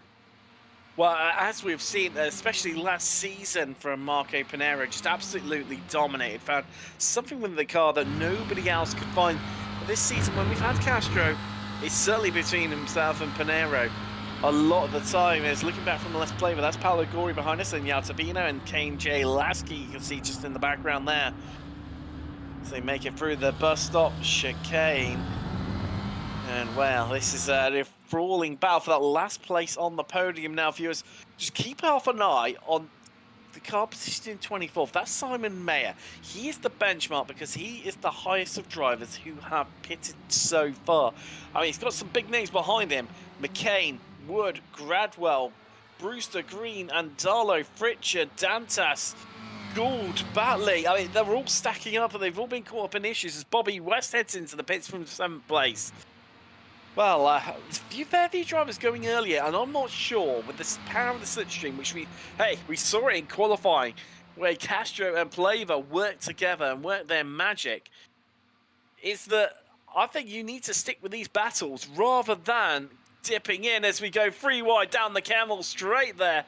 Well, as we've seen, especially last season from Marco Panero, just absolutely dominated. Found something with the car that nobody else could find. But this season, when we've had Castro, it's certainly between himself and Panero. A lot of the time is looking back from the Let's Play, but that's Paolo Gori behind us, and Yaltabino and Kane J. Lasky, you can see just in the background there. So they make it through the bus stop chicane. And well, this is a brawling battle for that last place on the podium now, viewers. Just keep half an eye on the car position in 24th. That's Simon Mayer. He is the benchmark because he is the highest of drivers who have pitted so far. I mean, he's got some big names behind him. McCain, Wood, Gradwell, Brewster, Green, Andalo, Fritcher, Dantas, Gould, Batley. I mean, they're all stacking up and they've all been caught up in issues as Bobby West heads into the pits from 7th place. Well, a fair few drivers going earlier, and I'm not sure with the power of the slipstream, which we saw it in qualifying, where Castro and Plava worked together and worked their magic, is that I think you need to stick with these battles rather than dipping in as we go 3 wide down the camel straight there.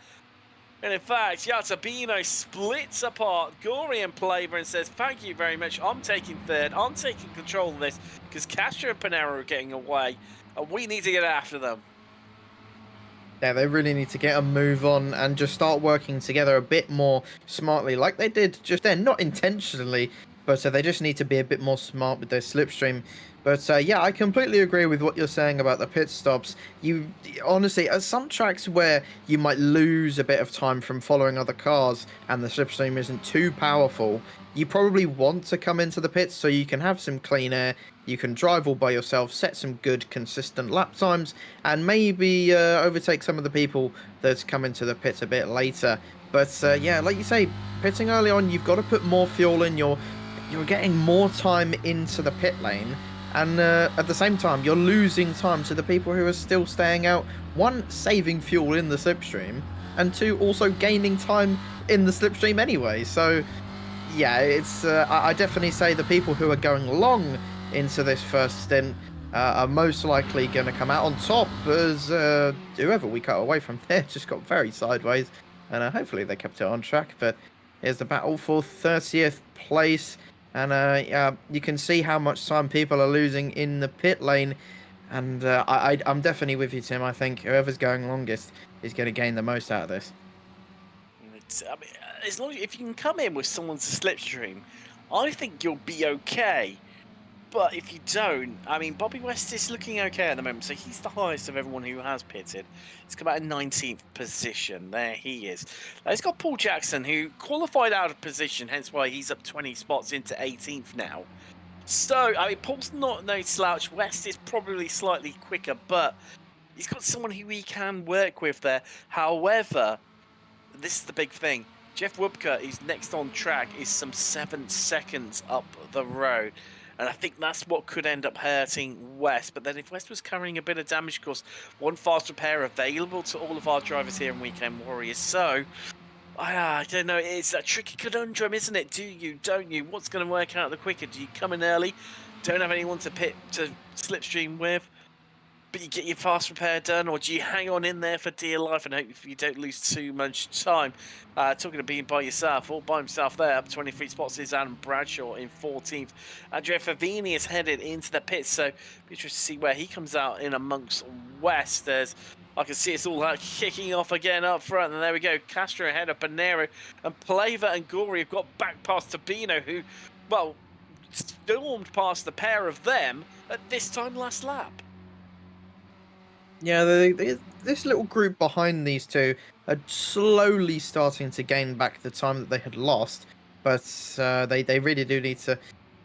And in fact, Yatabino splits apart Gori and Plava and says, thank you very much, I'm taking third, I'm taking control of this, because Castro and Panero are getting away, and we need to get after them. Yeah, they really need to get a move on and just start working together a bit more smartly, like they did just then. Not intentionally, but they just need to be a bit more smart with their slipstream. But yeah, I completely agree with what you're saying about the pit stops. You honestly, at some tracks where you might lose a bit of time from following other cars and the slipstream isn't too powerful, you probably want to come into the pits so you can have some clean air, you can drive all by yourself, set some good consistent lap times, and maybe overtake some of the people that come into the pits a bit later. But yeah, like you say, pitting early on, you've got to put more fuel in, you're getting more time into the pit lane, and at the same time, you're losing time to the people who are still staying out. 1, saving fuel in the slipstream, and 2, also gaining time in the slipstream anyway. So yeah, it's I definitely say the people who are going long into this first stint are most likely going to come out on top, as whoever we cut away from there just got very sideways, and hopefully they kept it on track. But here's the battle for 30th place, and you can see how much time people are losing in the pit lane, and I'm definitely with you, Tim. I think whoever's going longest is going to gain the most out of this. I mean, as long as if you can come in with someone's slipstream, I think you'll be okay. But if you don't, I mean, Bobby West is looking okay at the moment, so he's the highest of everyone who has pitted. He's come out in 19th position. There he is. Now, he's got Paul Jackson, who qualified out of position, hence why he's up 20 spots into 18th now. So, I mean, Paul's not no slouch. West is probably slightly quicker, but he's got someone who he can work with there. However, this is the big thing. Jeff Wubka, who's next on track, is some 7 seconds up the road. And I think that's what could end up hurting West. But then if West was carrying a bit of damage, of course, one fast repair available to all of our drivers here in Weekend Warriors. So, I don't know, it's a tricky conundrum, isn't it? Do you, don't you? What's going to work out the quicker? Do you come in early, don't have anyone to slipstream with, but you get your fast repair done, or do you hang on in there for dear life and hope you don't lose too much time? Talking of being by yourself, all by himself there, up 23 spots is Adam Bradshaw in 14th. Andrea Favini is headed into the pits, so be interested to see where he comes out in amongst West. I can see it's all kicking off again up front, and there we go. Castro ahead of Panero, and Plava and Gory have got back past Tabino, who, well, stormed past the pair of them at this time last lap. Yeah, this little group behind these two are slowly starting to gain back the time that they had lost, but they really do need to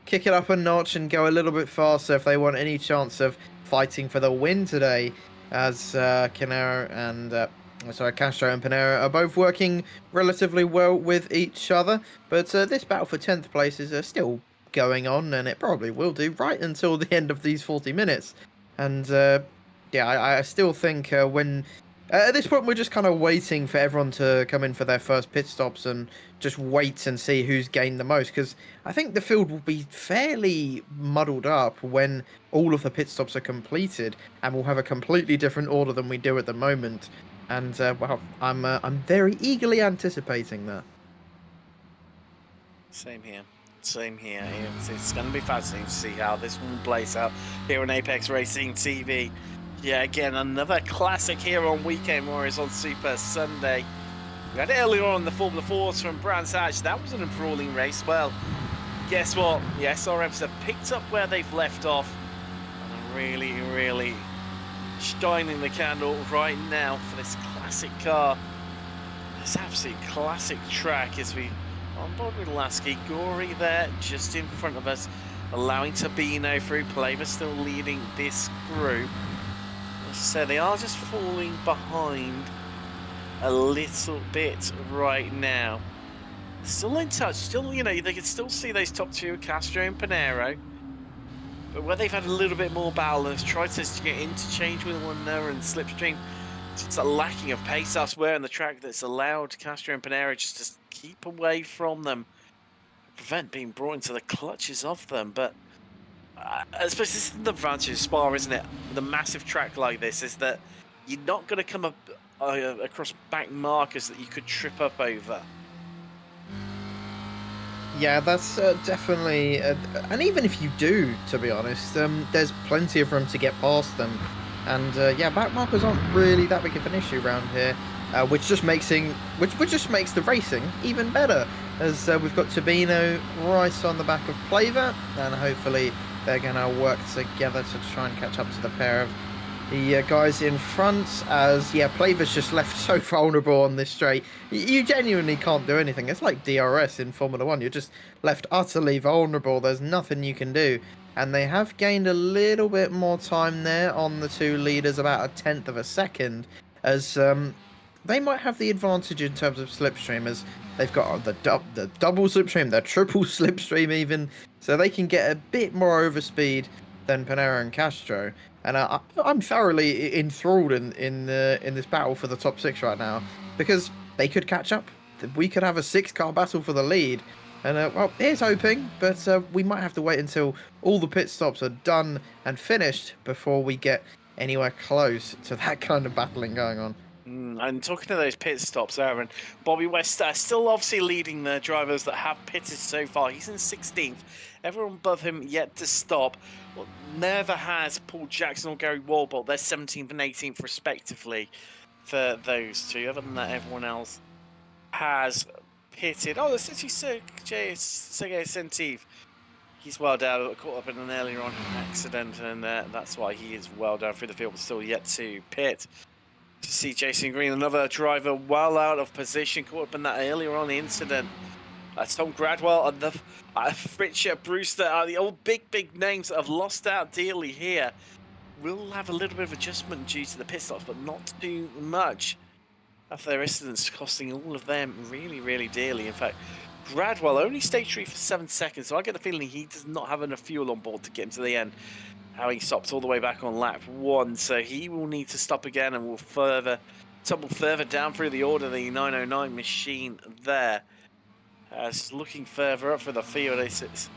kick it up a notch and go a little bit faster if they want any chance of fighting for the win today, as Castro and Panero are both working relatively well with each other, but this battle for 10th place is still going on, and it probably will do right until the end of these 40 minutes. And yeah, I still think when at this point we're just kind of waiting for everyone to come in for their first pit stops and just wait and see who's gained the most, because I think the field will be fairly muddled up when all of the pit stops are completed, and we'll have a completely different order than we do at the moment. And well, I'm very eagerly anticipating that. Same here. Same here. It's going to be fascinating to see how this one plays out here on Apex Racing TV. Yeah, again, another classic here on Weekend Warriors on Super Sunday. We had it earlier on the Formula 4s from Brands Hatch. That was an enthralling race. Well, guess what? The SRFs have picked up where they've left off, and are really, really shining the candle right now for this classic car. This absolute classic track as we on board with Lasky. Gory there just in front of us, allowing Tabino through. Plava still leading this group. As I said, they are just falling behind a little bit right now. Still in touch, still, you know, they can still see those top two, Castro and Panero. But where they've had a little bit more battle, they've tried to get interchange with one another and slipstream. It's a lacking of pace elsewhere in the track that's allowed Castro and Panero just to keep away from them, prevent being brought into the clutches of them. But I suppose this is the advantage of Spa, isn't it? The massive track like this is that you're not going to come up across back markers that you could trip up over. Yeah, that's definitely, and even if you do, to be honest, there's plenty of room to get past them, and yeah, back markers aren't really that big of an issue around here, which just makes the racing even better, as we've got Tabino right on the back of Plava, and hopefully they're gonna work together to try and catch up to the pair of the guys in front, as yeah, Plava's just left so vulnerable on this straight. You genuinely can't do anything. It's like DRS in Formula 1. You're just left utterly vulnerable. There's nothing you can do. And they have gained a little bit more time there on the two leaders, about 1/10 of a second, as they might have the advantage in terms of slipstream, as they've got the double slipstream, the triple slipstream even, so they can get a bit more overspeed than Panero and Castro. And I'm thoroughly enthralled in this battle for the top 6 right now, because they could catch up. We could have a 6-car battle for the lead. And well, here's hoping, but we might have to wait until all the pit stops are done and finished before we get anywhere close to that kind of battling going on. And talking to those pit stops, Aaron, Bobby West still obviously leading the drivers that have pitted so far. He's in 16th. Everyone above him yet to stop. Well, never has Paul Jackson or Gary Warbolt. They're 17th and 18th respectively for those two. Other than that, everyone else has pitted. Oh, there's actually Sergei Sentiv He's well down, caught up in an earlier on accident, and that's why he is well down through the field, but still yet to pit. To see Jason Green, another driver well out of position, caught up in that earlier on incident. Tom Gradwell and the Richard Brewster, the old big names that have lost out dearly here. Will have a little bit of adjustment due to the pit stops, but not too much. After their incidents costing all of them really dearly. In fact, Gradwell only stationary for 7 seconds, so I get the feeling he does not have enough fuel on board to get him to the end. How he stops all the way back on lap 1, so he will need to stop again and will tumble further down through the order. The 909 machine there. Looking further up for the field, it's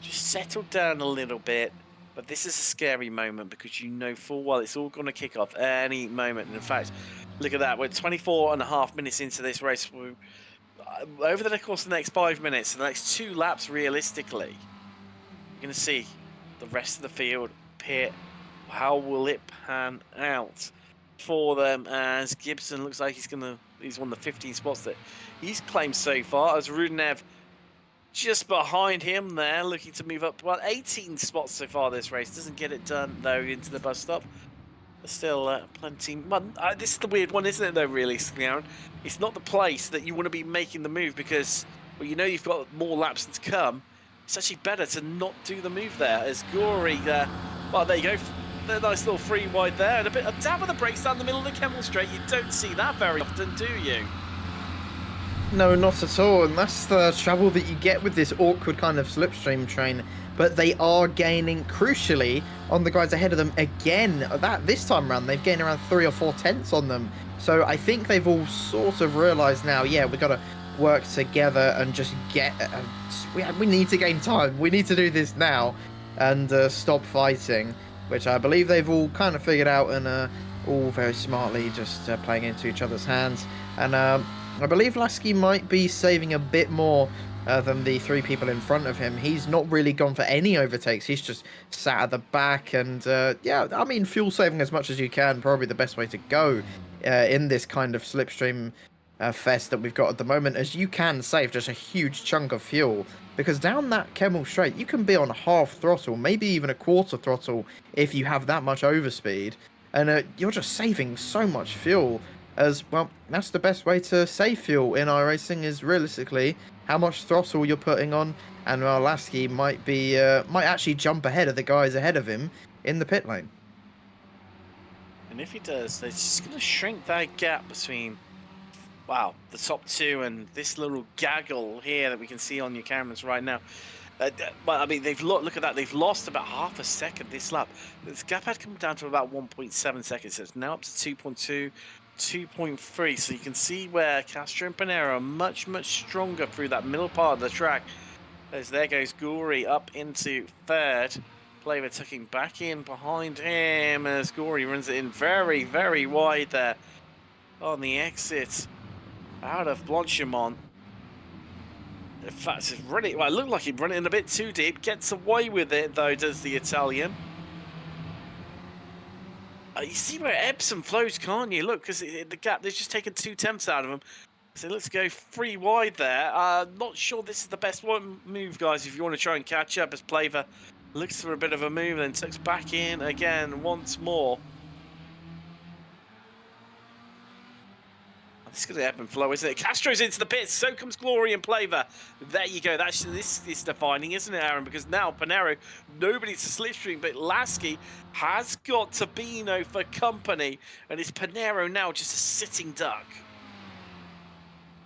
just settled down a little bit. But this is a scary moment because you know full well it's all going to kick off any moment. And in fact, look at that. We're 24.5 minutes into this race. Over the course of the next 5 minutes, the next 2 laps realistically, you're going to see the rest of the field pit. How will it pan out for them as Gibson looks like he's won the 15 spots that he's claimed so far, as Rudenev just behind him there, looking to move up. Well, 18 spots so far this race. Doesn't get it done, though, into the bus stop. There's still plenty. This is the weird one, isn't it, though, realistically, Aaron? It's not the place that you want to be making the move because, well, you know you've got more laps to come. It's actually better to not do the move there. As Gory, well, there you go. A nice little free wide there. And a dab of the brakes down the middle of the Kemmel Straight. You don't see that very often, do you? No, not at all, and that's the trouble that you get with this awkward kind of slipstream train. But they are gaining, crucially, on the guys ahead of them again. This time around, they've gained around 3 or 4 tenths on them. So I think they've all sort of realised now, yeah, we've got to work together and just get... we need to gain time. We need to do this now and stop fighting, which I believe they've all kind of figured out and all very smartly just playing into each other's hands. And I believe Lasky might be saving a bit more than the 3 people in front of him. He's not really gone for any overtakes. He's just sat at the back and, yeah, I mean, fuel saving as much as you can, probably the best way to go in this kind of slipstream fest that we've got at the moment, as you can save just a huge chunk of fuel. Because down that Kemmel Straight, you can be on half throttle, maybe even a quarter throttle if you have that much overspeed. And you're just saving so much fuel. As well, that's the best way to save fuel in iRacing, is realistically how much throttle you're putting on. And well, Lasky might actually jump ahead of the guys ahead of him in the pit lane. And if he does, it's just going to shrink that gap between, wow, the top 2 and this little gaggle here that we can see on your cameras right now. But I mean, look at that. They've lost about half a second this lap. This gap had come down to about 1.7 seconds. So it's now up to 2.2. 2.3, so you can see where Castro and Panero are much stronger through that middle part of the track. As there goes Gory up into 3rd. Flavor tucking back in behind him as Gory runs it in very wide there on the exit out of Blanchimont. In fact, it's really, well, it looked like he'd run it in a bit too deep. Gets away with it though, does the Italian. You see where it ebbs and flows, can't you? Look, because the gap, they've just taken 2 tenths out of them. So let's go 3 wide there. Not sure this is the best one move, guys, if you want to try and catch up, as Plaver looks for a bit of a move, then tucks back in again once more. This is going to ebb and flow, isn't it? Castro's into the pits, so comes Glory and Plaver. There you go. This is defining, isn't it, Aaron? Because now Panero, nobody's a slipstream, but Lasky has got Tabino for company, and it's Panero now just a sitting duck.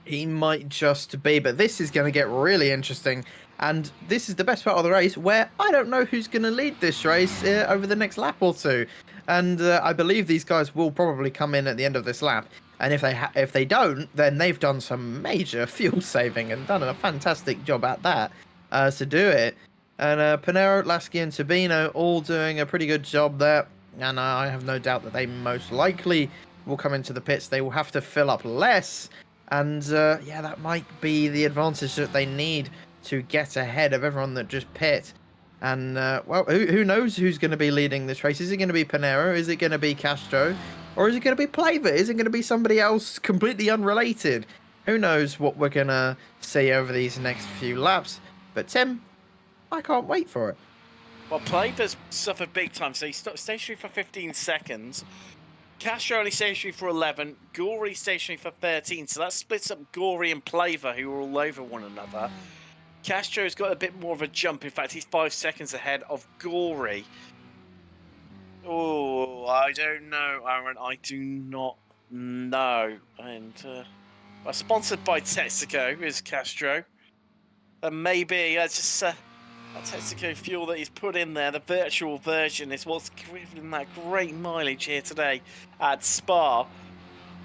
He might just be, but this is going to get really interesting. And this is the best part of the race, where I don't know who's going to lead this race over the next lap or 2. And I believe these guys will probably come in at the end of this lap. And if they don't, then they've done some major fuel saving and done a fantastic job at that to do it. And Panero, Lasky and Tabino all doing a pretty good job there. And I have no doubt that they most likely will come into the pits. They will have to fill up less. And yeah, that might be the advantage that they need to get ahead of everyone that just pit. And well, who knows who's going to be leading this race? Is it going to be Panero? Is it going to be Castro? Or is it going to be Plaver? Is it going to be somebody else completely unrelated? Who knows what we're going to see over these next few laps. But Tim, I can't wait for it. Well, Playver's suffered big time, so he stopped stationary for 15 seconds. Castro only stationary for 11. Gory stationary for 13. So that splits up Gory and Playver, who are all over one another. Castro's got a bit more of a jump. In fact, he's 5 seconds ahead of Gory. Oh, I don't know, Aaron. I do not know. And sponsored by Texaco is Castro. And maybe that's just that Texaco fuel that he's put in there, the virtual version, is what's giving that great mileage here today at Spa.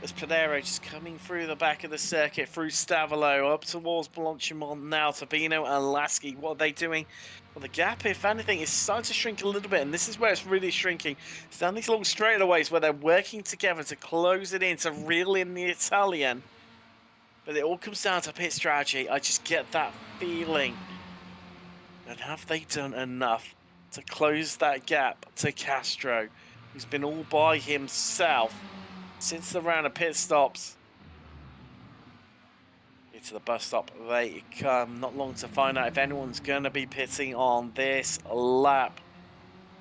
As Pinero just coming through the back of the circuit, through Stavolo, up towards Blanchimont now. Tabino and Lasky, what are they doing? Well, the gap, if anything, is starting to shrink a little bit, and this is where it's really shrinking. It's down these long straightaways where they're working together to close it in, to reel in the Italian. But it all comes down to pit strategy. I just get that feeling. And have they done enough to close that gap to Castro, who's been all by himself since the round of pit stops? Into the bus stop they come. Not long to find out if anyone's going to be pitting on this lap.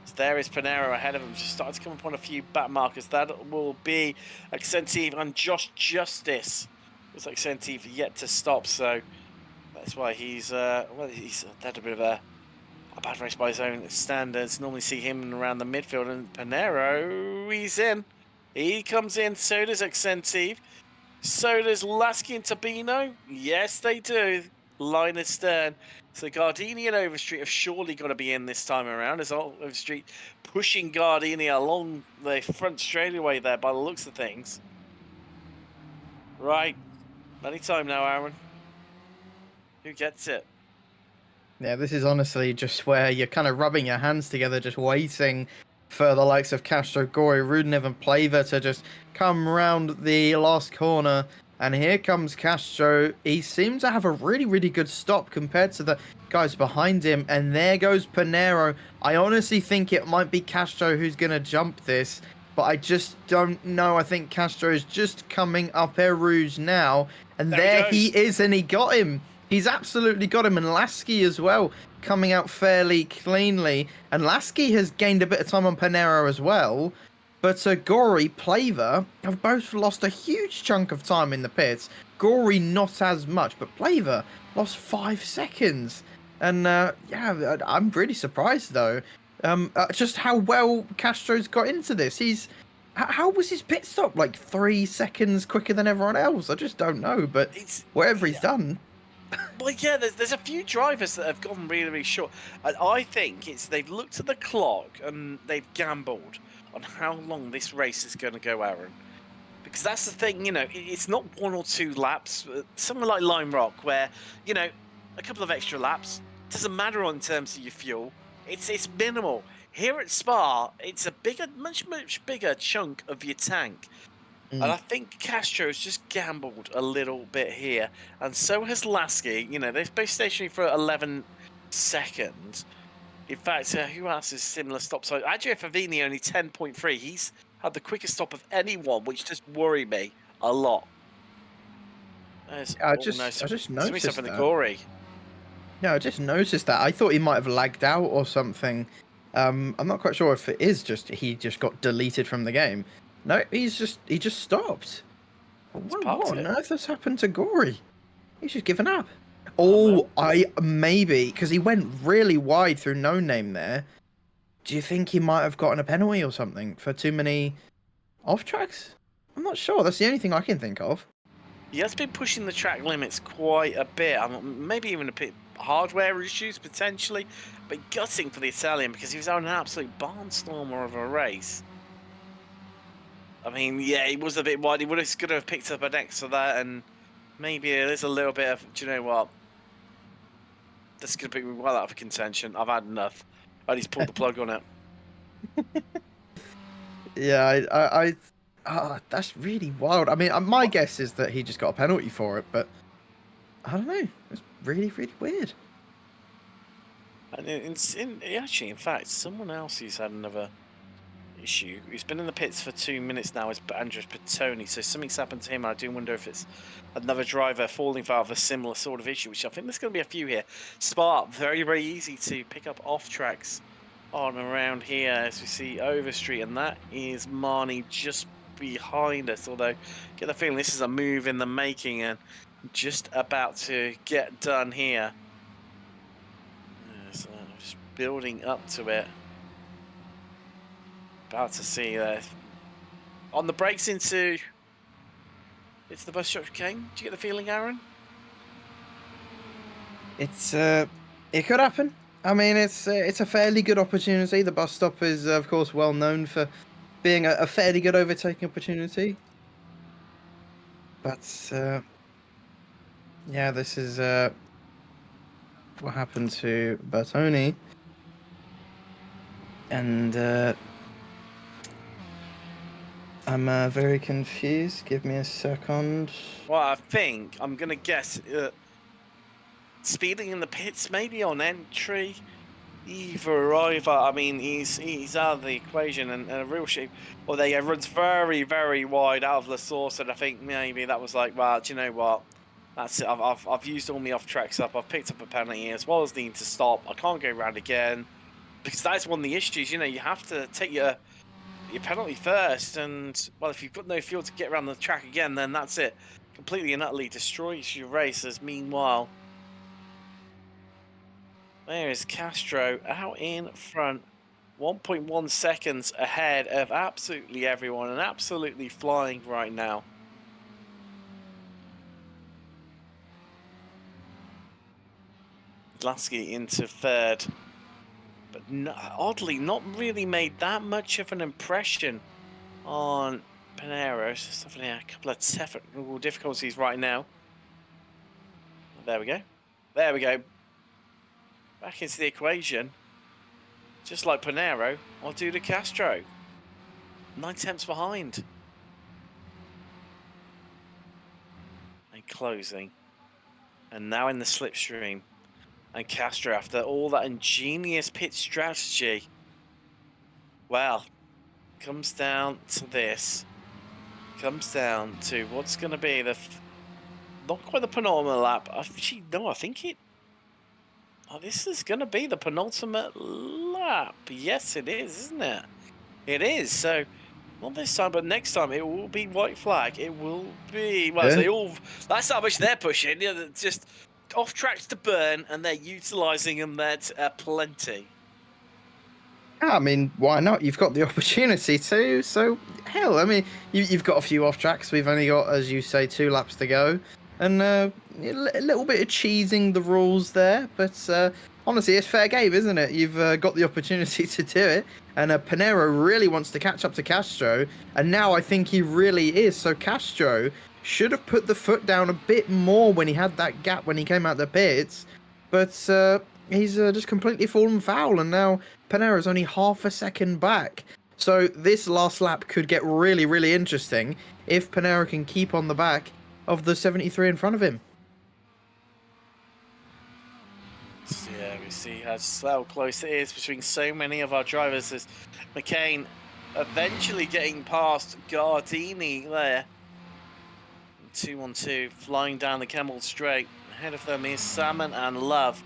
So there is Pinero ahead of him, just starting to come upon a few back markers. That will be Accentive and Josh Justice. Looks like Accentive yet to stop, so that's why he's he's had a bit of a bad race by his own standards. Normally see him around the midfield, and Pinero, he's in. He comes in, so does Accentive. So does Lasky and Tabino. Yes, they do. Line astern. So Gardini and Overstreet have surely got to be in this time around, as Overstreet pushing Gardini along the front straightaway there by the looks of things. Right. Any time now, Aaron. Who gets it? Yeah, this is honestly just where you're kind of rubbing your hands together, just waiting for the likes of Castro, Gory, Rudenev and Playver to just come round the last corner. And here comes Castro. He seems to have a really, really good stop compared to the guys behind him. And there goes Pinero. I honestly think it might be Castro who's going to jump this, but I just don't know. I think Castro is just coming up Air Rouge now. And there he is, and he got him. He's absolutely got him, and Lasky as well, coming out fairly cleanly. And Lasky has gained a bit of time on Pinero as well. But Gory, Playver have both lost a huge chunk of time in the pits. Gory not as much, but Playver lost 5 seconds. And yeah, I'm really surprised though. Just how well Castro's got into this. How was his pit stop? Like 3 seconds quicker than everyone else? I just don't know, but whatever he's done. Well, yeah, there's a few drivers that have gone really, really short. And I think they've looked at the clock and they've gambled on how long this race is going to go, Aaron. Because that's the thing, you know, it's not 1 or 2 laps. Somewhere like Lime Rock, where, you know, a couple of extra laps doesn't matter in terms of your fuel. It's minimal. Here at Spa, it's a much bigger chunk of your tank. And I think Castro's just gambled a little bit here. And so has Lasky. You know, they're both stationary for 11 seconds. In fact, who else is similar stop? So Adria Favini only 10.3. He's had the quickest stop of anyone, which just worried me a lot. I just noticed something Gory. Yeah, I just noticed that. I thought he might have lagged out or something. I'm not quite sure if it is just he just got deleted from the game. No, he just stopped. What on earth has happened to Gory? He's just given up. Oh, maybe because he went really wide through No Name there. Do you think he might have gotten a penalty or something for too many off tracks? I'm not sure. That's the only thing I can think of. He has been pushing the track limits quite a bit. Maybe even a bit hardware issues potentially, but gutting for the Italian because he was having an absolute barnstormer of a race. I mean, yeah, he was a bit wide. He would have picked up an X for that, and maybe there's a little bit of, do you know what? This is going to put me well out of contention. I've had enough. I just pulled the plug on it. Yeah, that's really wild. I mean, my guess is that he just got a penalty for it, but I don't know. It's really, really weird. And in fact, someone else who's had another issue. He's been in the pits for 2 minutes now. Is Andres Petoni, so something's happened to him. I do wonder if it's another driver falling foul of a similar sort of issue, which I think there's going to be a few here. Spark, very, very easy to pick up off tracks on around here as we see Overstreet, and that is Marnie just behind us, although get the feeling this is a move in the making and just about to get done here. So just building up to it. About to see on the brakes into the bus stop came. Do you get the feeling, Aaron? It's it could happen. I mean, it's a fairly good opportunity. The bus stop is, of course, well known for being a fairly good overtaking opportunity. But yeah, this is what happened to Bertoni, and I'm very confused. Give me a second. Well, I think I'm gonna guess speeding in the pits, maybe on entry. Either. I mean, he's out of the equation and a real shape. Well, there he runs very, very wide out of the source, and I think maybe that was like, well, do you know what? That's it. I've used all my off tracks up. I've picked up a penalty as well as needing to stop. I can't go around again because that's one of the issues. You know, you have to take your penalty first, and well, if you've got no fuel to get around the track again, then that's it. Completely and utterly destroys your races. Meanwhile, there is Castro out in front, 1.1 seconds ahead of absolutely everyone and absolutely flying right now. Lasky into third, but oddly not really made that much of an impression on Pinheiro. Just having a couple of technical difficulties right now. There we go. There we go. Back into the equation. Just like Pinheiro, I'll do the Castro. 9/10 behind. And closing. And now in the slipstream. And Castro, after all that ingenious pit strategy, well, comes down to this. Comes down to what's going to be the... not quite the penultimate lap. Actually, no, I think it... oh, this is going to be the penultimate lap. Yes, it is, isn't it? It is. So, not this time, but next time it will be white flag. It will be... well, Yeah. they all... that's how much they're pushing. You know, just off tracks to burn, and they're utilising them there to plenty. I mean, why not? You've got the opportunity to. So, hell, I mean, you've got a few off tracks. We've only got, as you say, 2 laps to go. And a little bit of cheesing the rules there, but honestly, it's fair game, isn't it? You've got the opportunity to do it, and Pinheiro really wants to catch up to Castro, and now I think he really is. So Castro should have put the foot down a bit more when he had that gap when he came out the pits, but he's just completely fallen foul, and now Pinheiro's only half a second back. So this last lap could get really, really interesting if Pinheiro can keep on the back of the 73 in front of him. Yeah, we see how close it is between so many of our drivers as McCain eventually getting past Gardini there. 2-1-2, flying down the Kemmel straight. Ahead of them is Salmon and Love,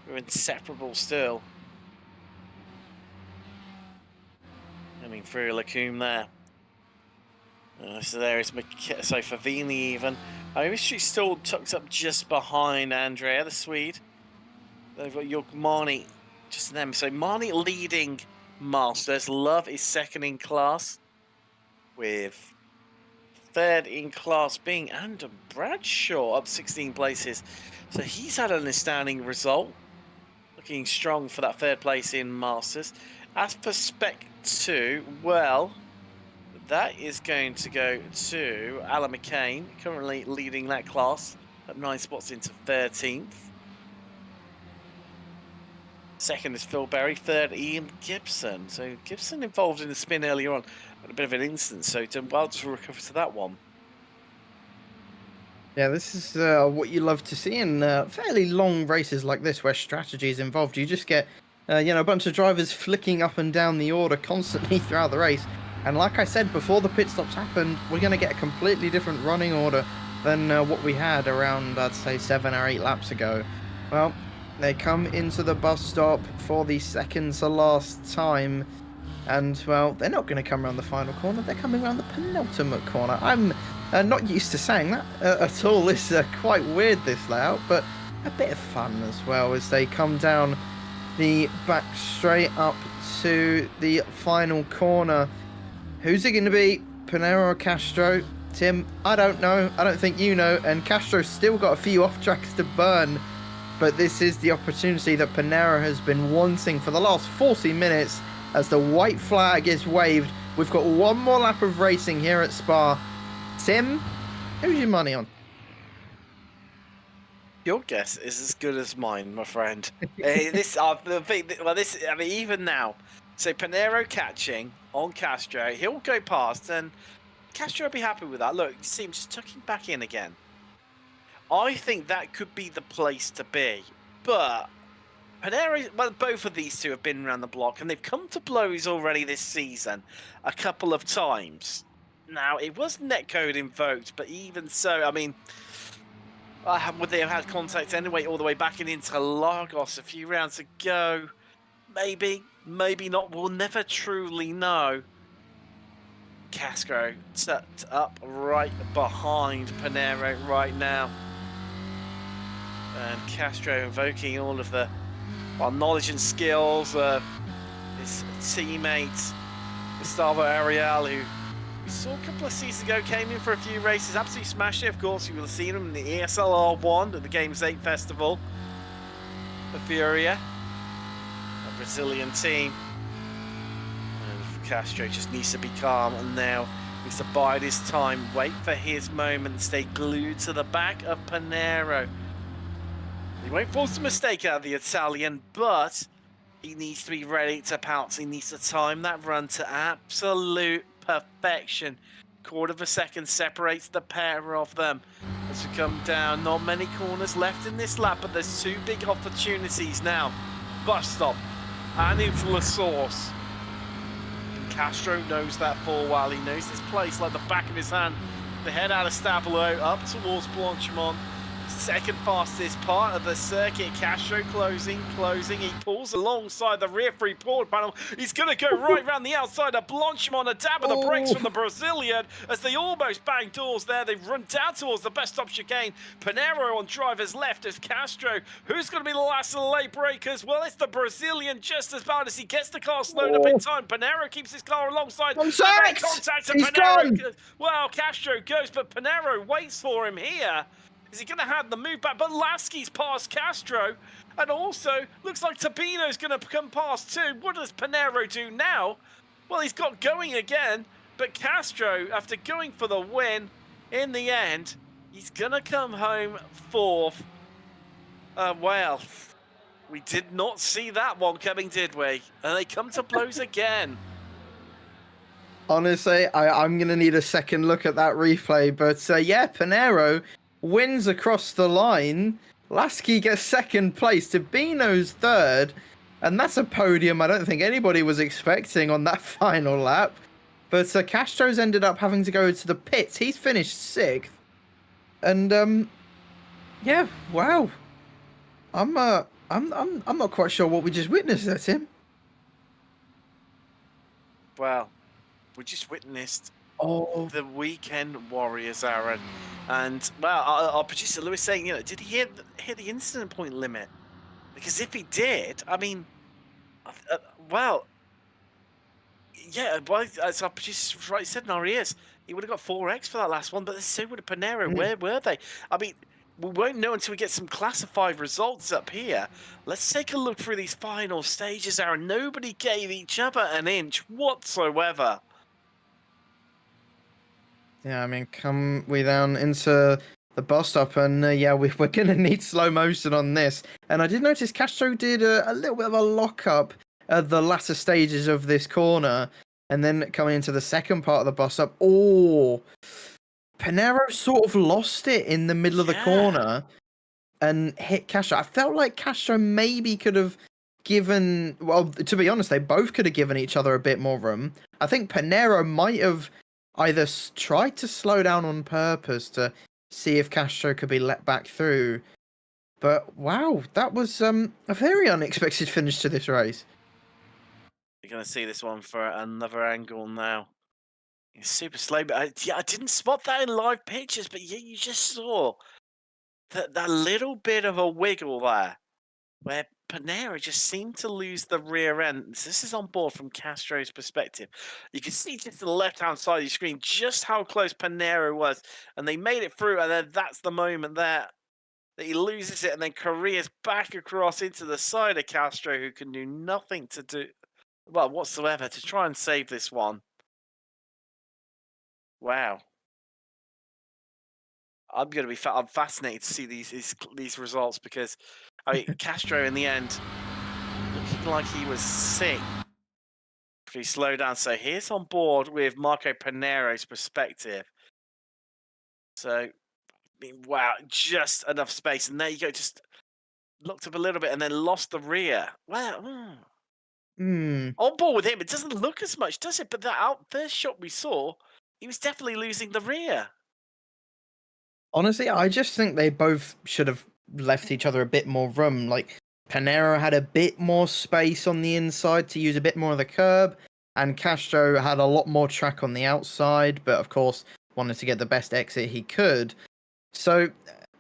who are inseparable still. Coming through Lacombe there. So there is Favini even. Overstreet still tucked up just behind Andrea, the Swede. They've got Marnie just them. So Marnie leading Masters. Love is second in class, with third in class being Andrew Bradshaw up 16 places. So he's had an astounding result. Looking strong for that third place in Masters. As per Spec 2, well, that is going to go to Alan McCain, currently leading that class, up 9 spots into 13th. Second is Phil Berry, third Ian Gibson. So Gibson involved in the spin earlier on, but a bit of an instance, so done well to recover to that one. Yeah, this is what you love to see in fairly long races like this where strategy is involved. You just get A bunch of drivers flicking up and down the order constantly throughout the race. And like I said, before the pit stops happened, we're going to get a completely different running order than what we had around, I'd say, 7 or 8 laps ago. Well, they come into the bus stop for the second to last time. And, well, they're not going to come around the final corner. They're coming around the penultimate corner. I'm not used to saying that at all. It's quite weird, this layout, but a bit of fun as well as they come down the back straight up to the final corner. Who's it going to be? Panero or Castro? Tim, I don't know. I don't think you know. And Castro's still got a few off tracks to burn. But this is the opportunity that Panero has been wanting for the last 40 minutes as the white flag is waved. We've got one more lap of racing here at Spa. Tim, who's your money on? Your guess is as good as mine, my friend. Even now. So Panero catching on Castro. He'll go past, and Castro will be happy with that. Look, you see him just tucking back in again. I think that could be the place to be. But Panero, well, both of these two have been around the block, and they've come to blows already this season a couple of times. Now, it was netcode invoked, but even so, I mean, would they have had contact anyway all the way back in Interlagos a few rounds ago? Maybe, maybe not. We'll never truly know. Castro tucked up right behind Panero right now. And Castro invoking all of the knowledge and skills of his teammate, Gustavo Ariel, who we saw a couple of seasons ago, came in for a few races, absolutely smashed it. Of course, you will have seen him in the ESL R1 at the Games 8 Festival for Furia, a Brazilian team. And Castro just needs to be calm and now needs to bide his time, wait for his moment, stay glued to the back of Panero. He won't force a mistake out of the Italian, but he needs to be ready to pounce. He needs to time that run to absolute perfection. Quarter of a second separates the pair of them as we come down. Not many corners left in this lap, but there's two big opportunities now. Bus stop and into La Source. And Castro knows that full well. He knows this place like the back of his hand. They head out of Stavolo up towards Blanchimont. Second fastest part of the circuit. Castro closing. He pulls alongside the rear free forward panel. He's going to go right around the outside of Blanchimont. A dab of the brakes from the Brazilian as they almost bang doors there. They run down towards the best stop chicane. Panero on driver's left as Castro. Who's going to be the last of the late breakers? Well, it's the Brazilian just as bad as he gets the car slowed up in time. Panero keeps his car alongside. Contact and Panero. Gone. Well, Castro goes, but Panero waits for him here. Is he going to have the move back? But Lasky's past Castro. And also, looks like Tabino's going to come past too. What does Panero do now? Well, he's got going again. But Castro, after going for the win, in the end, he's going to come home fourth. Well, we did not see that one coming, did we? And they come to blows again. Honestly, I'm going to need a second look at that replay. But yeah, Panero wins across the line. Lasky gets second place. Tabino's third. And that's a podium I don't think anybody was expecting on that final lap. But Castro's ended up having to go to the pits. He's finished sixth. And yeah, wow. I'm not quite sure what we just witnessed there, Tim. Well, we just witnessed the Weekend Warriors, Aaron. And, well, our producer Lewis saying, you know, did he hit the incident point limit? Because if he did, I mean, well, yeah, well, as our producer right said in our ears, he would have got 4x for that last one, but so would have Panero. Where were they? I mean, we won't know until we get some classified results up here. Let's take a look through these final stages, Aaron. Nobody gave each other an inch whatsoever. Yeah, I mean, come we down into the bus stop, and yeah, we're going to need slow motion on this. And I did notice Castro did a little bit of a lock-up at the latter stages of this corner, and then coming into the second part of the bus stop. Oh, Panero sort of lost it in the middle of the corner and hit Castro. I felt like Castro maybe could have given, well, to be honest, they both could have given each other a bit more room. I think Panero might have either tried to slow down on purpose to see if Castro could be let back through. But wow, that was a very unexpected finish to this race. You're going to see this one for another angle now. It's super slow, but I didn't spot that in live pictures, but yeah, you just saw that little bit of a wiggle there where Panera just seemed to lose the rear end. This is on board from Castro's perspective. You can see just the left-hand side of your screen just how close Panera was, and they made it through, and then that's the moment there that he loses it and then careers back across into the side of Castro, who can do nothing to do, well, whatsoever to try and save this one. Wow. I'm going to be I'm fascinated to see these results because, I mean, Castro in the end looking like he was sick. Pretty slow down. So here's on board with Marco Panero's perspective. So, I mean, wow, just enough space. And there you go, just looked up a little bit and then lost the rear. Well, on board with him, it doesn't look as much, does it? But that first shot we saw, he was definitely losing the rear. Honestly, I just think they both should have left each other a bit more room. Like, Panero had a bit more space on the inside to use a bit more of the curb, and Castro had a lot more track on the outside, but of course wanted to get the best exit he could. So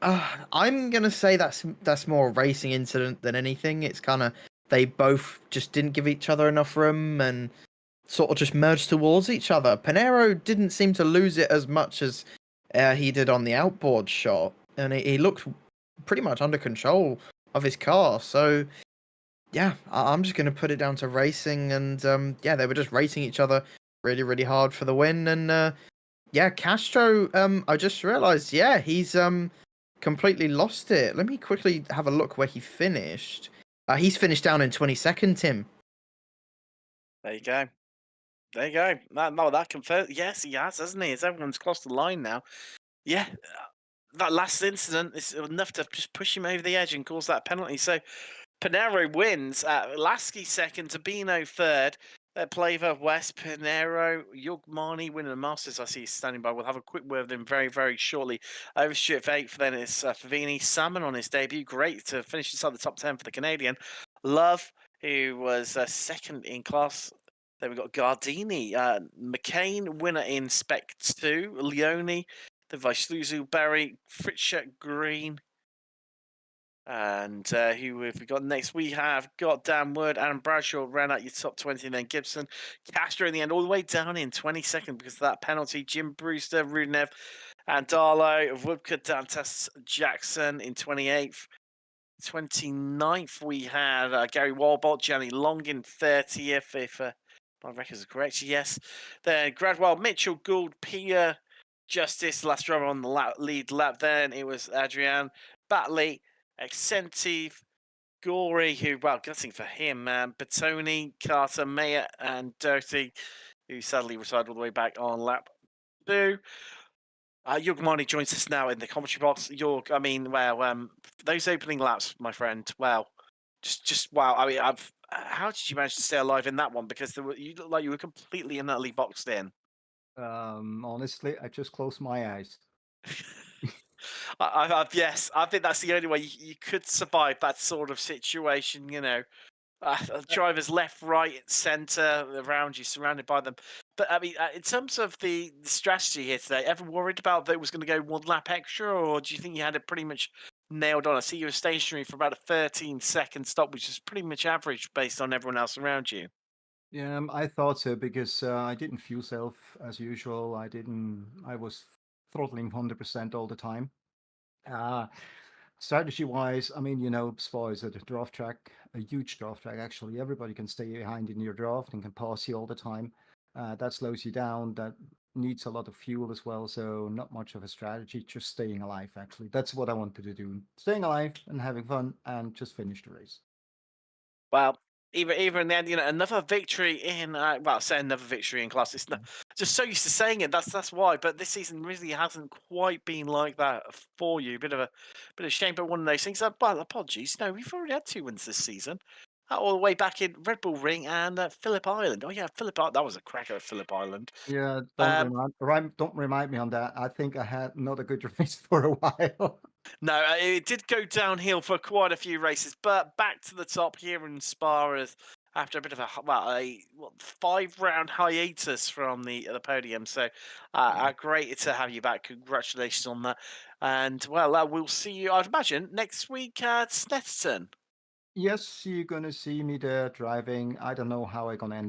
I'm gonna say that's more a racing incident than anything. It's kind of they both just didn't give each other enough room and sort of just merged towards each other. Panero didn't seem to lose it as much as he did on the outboard shot, and he looked pretty much under control of his car. So yeah, I'm just gonna put it down to racing, and yeah, they were just racing each other really, really hard for the win. And yeah, Castro, I just realized, yeah, he's completely lost it. Let me quickly have a look where he finished. He's finished down in 22nd, Tim. There you go. There you go. That confirms. Yes, he has, hasn't he? As everyone's crossed the line now. Yeah, that last incident is enough to just push him over the edge and cause that penalty. So Panero wins. Lasky second, Tabino third. Plava, West, Panero, Yugmani winning the Masters. I see he's standing by. We'll have a quick word with him very, very shortly. Over Stuart for eighth, then it's Favini. Salmon on his debut. Great to finish inside the top 10 for the Canadian. Love, who was second in class. Then we've got Gardini. McCain, winner in Spec 2. Leone, the Vaisluzu Berry. Fritcher Green. And who have we got next? We have got Dan Wood, Aaron Bradshaw ran out your top 20, and then Gibson. Castro in the end, all the way down in 22nd because of that penalty. Jim Brewster, Rudenev, and Darlow, Woodcock, Dantas Jackson in 28th. 29th, we had Gary Walbot, Gianni Long in 30th, if my records are correct. Yes. Then Gradwell, Mitchell, Gould, Pia, Justice, last driver on the lead lap. Then it was Adrian, Batley, Accentive, Gory, who, well, gutting for him, Batoni, Carter, Mayer, and Doty, who sadly retired all the way back on lap 2. Yugmani joins us now in the commentary box. I mean, well, those opening laps, my friend, well, just wow. I mean, how did you manage to stay alive in that one? Because you looked like you were completely and utterly boxed in. Honestly, I just closed my eyes. Yes, I think that's the only way you could survive that sort of situation. You know, drivers left, right, centre around you, surrounded by them. But I mean, in terms of the strategy here today, ever worried about that it was going to go one lap extra, or do you think you had it pretty much nailed on? I see you were stationary for about a 13-second stop, which is pretty much average based on everyone else around you. Yeah, I thought so because I didn't fuel self as usual. I was throttling 100% all the time. Strategy-wise, I mean, Spa is a draft track, a huge draft track, actually. Everybody can stay behind in your draft and can pass you all the time. That slows you down. That needs a lot of fuel as well, so not much of a strategy, just staying alive, actually. That's what I wanted to do. Staying alive and having fun and just finish the race. Well, either in the end, another victory in say another victory in class. It's not, just so used to saying it. That's why. But this season really hasn't quite been like that for you. Bit of shame, but one of those things. Well, apologies. No, we've already had 2 wins this season. all the way back in Red Bull Ring and Phillip Island. Oh yeah, Phillip Island. That was a cracker at Phillip Island. Yeah, Um, don't remind me on that. I think I had not a good race for a while. No, it did go downhill for quite a few races, but back to the top here in Spa after a bit of a 5-round hiatus from the podium. So, great to have you back. Congratulations on that. And well, we'll see you, I'd imagine, next week at Snetterton. Yes, you're gonna see me there driving. I don't know how I'm gonna end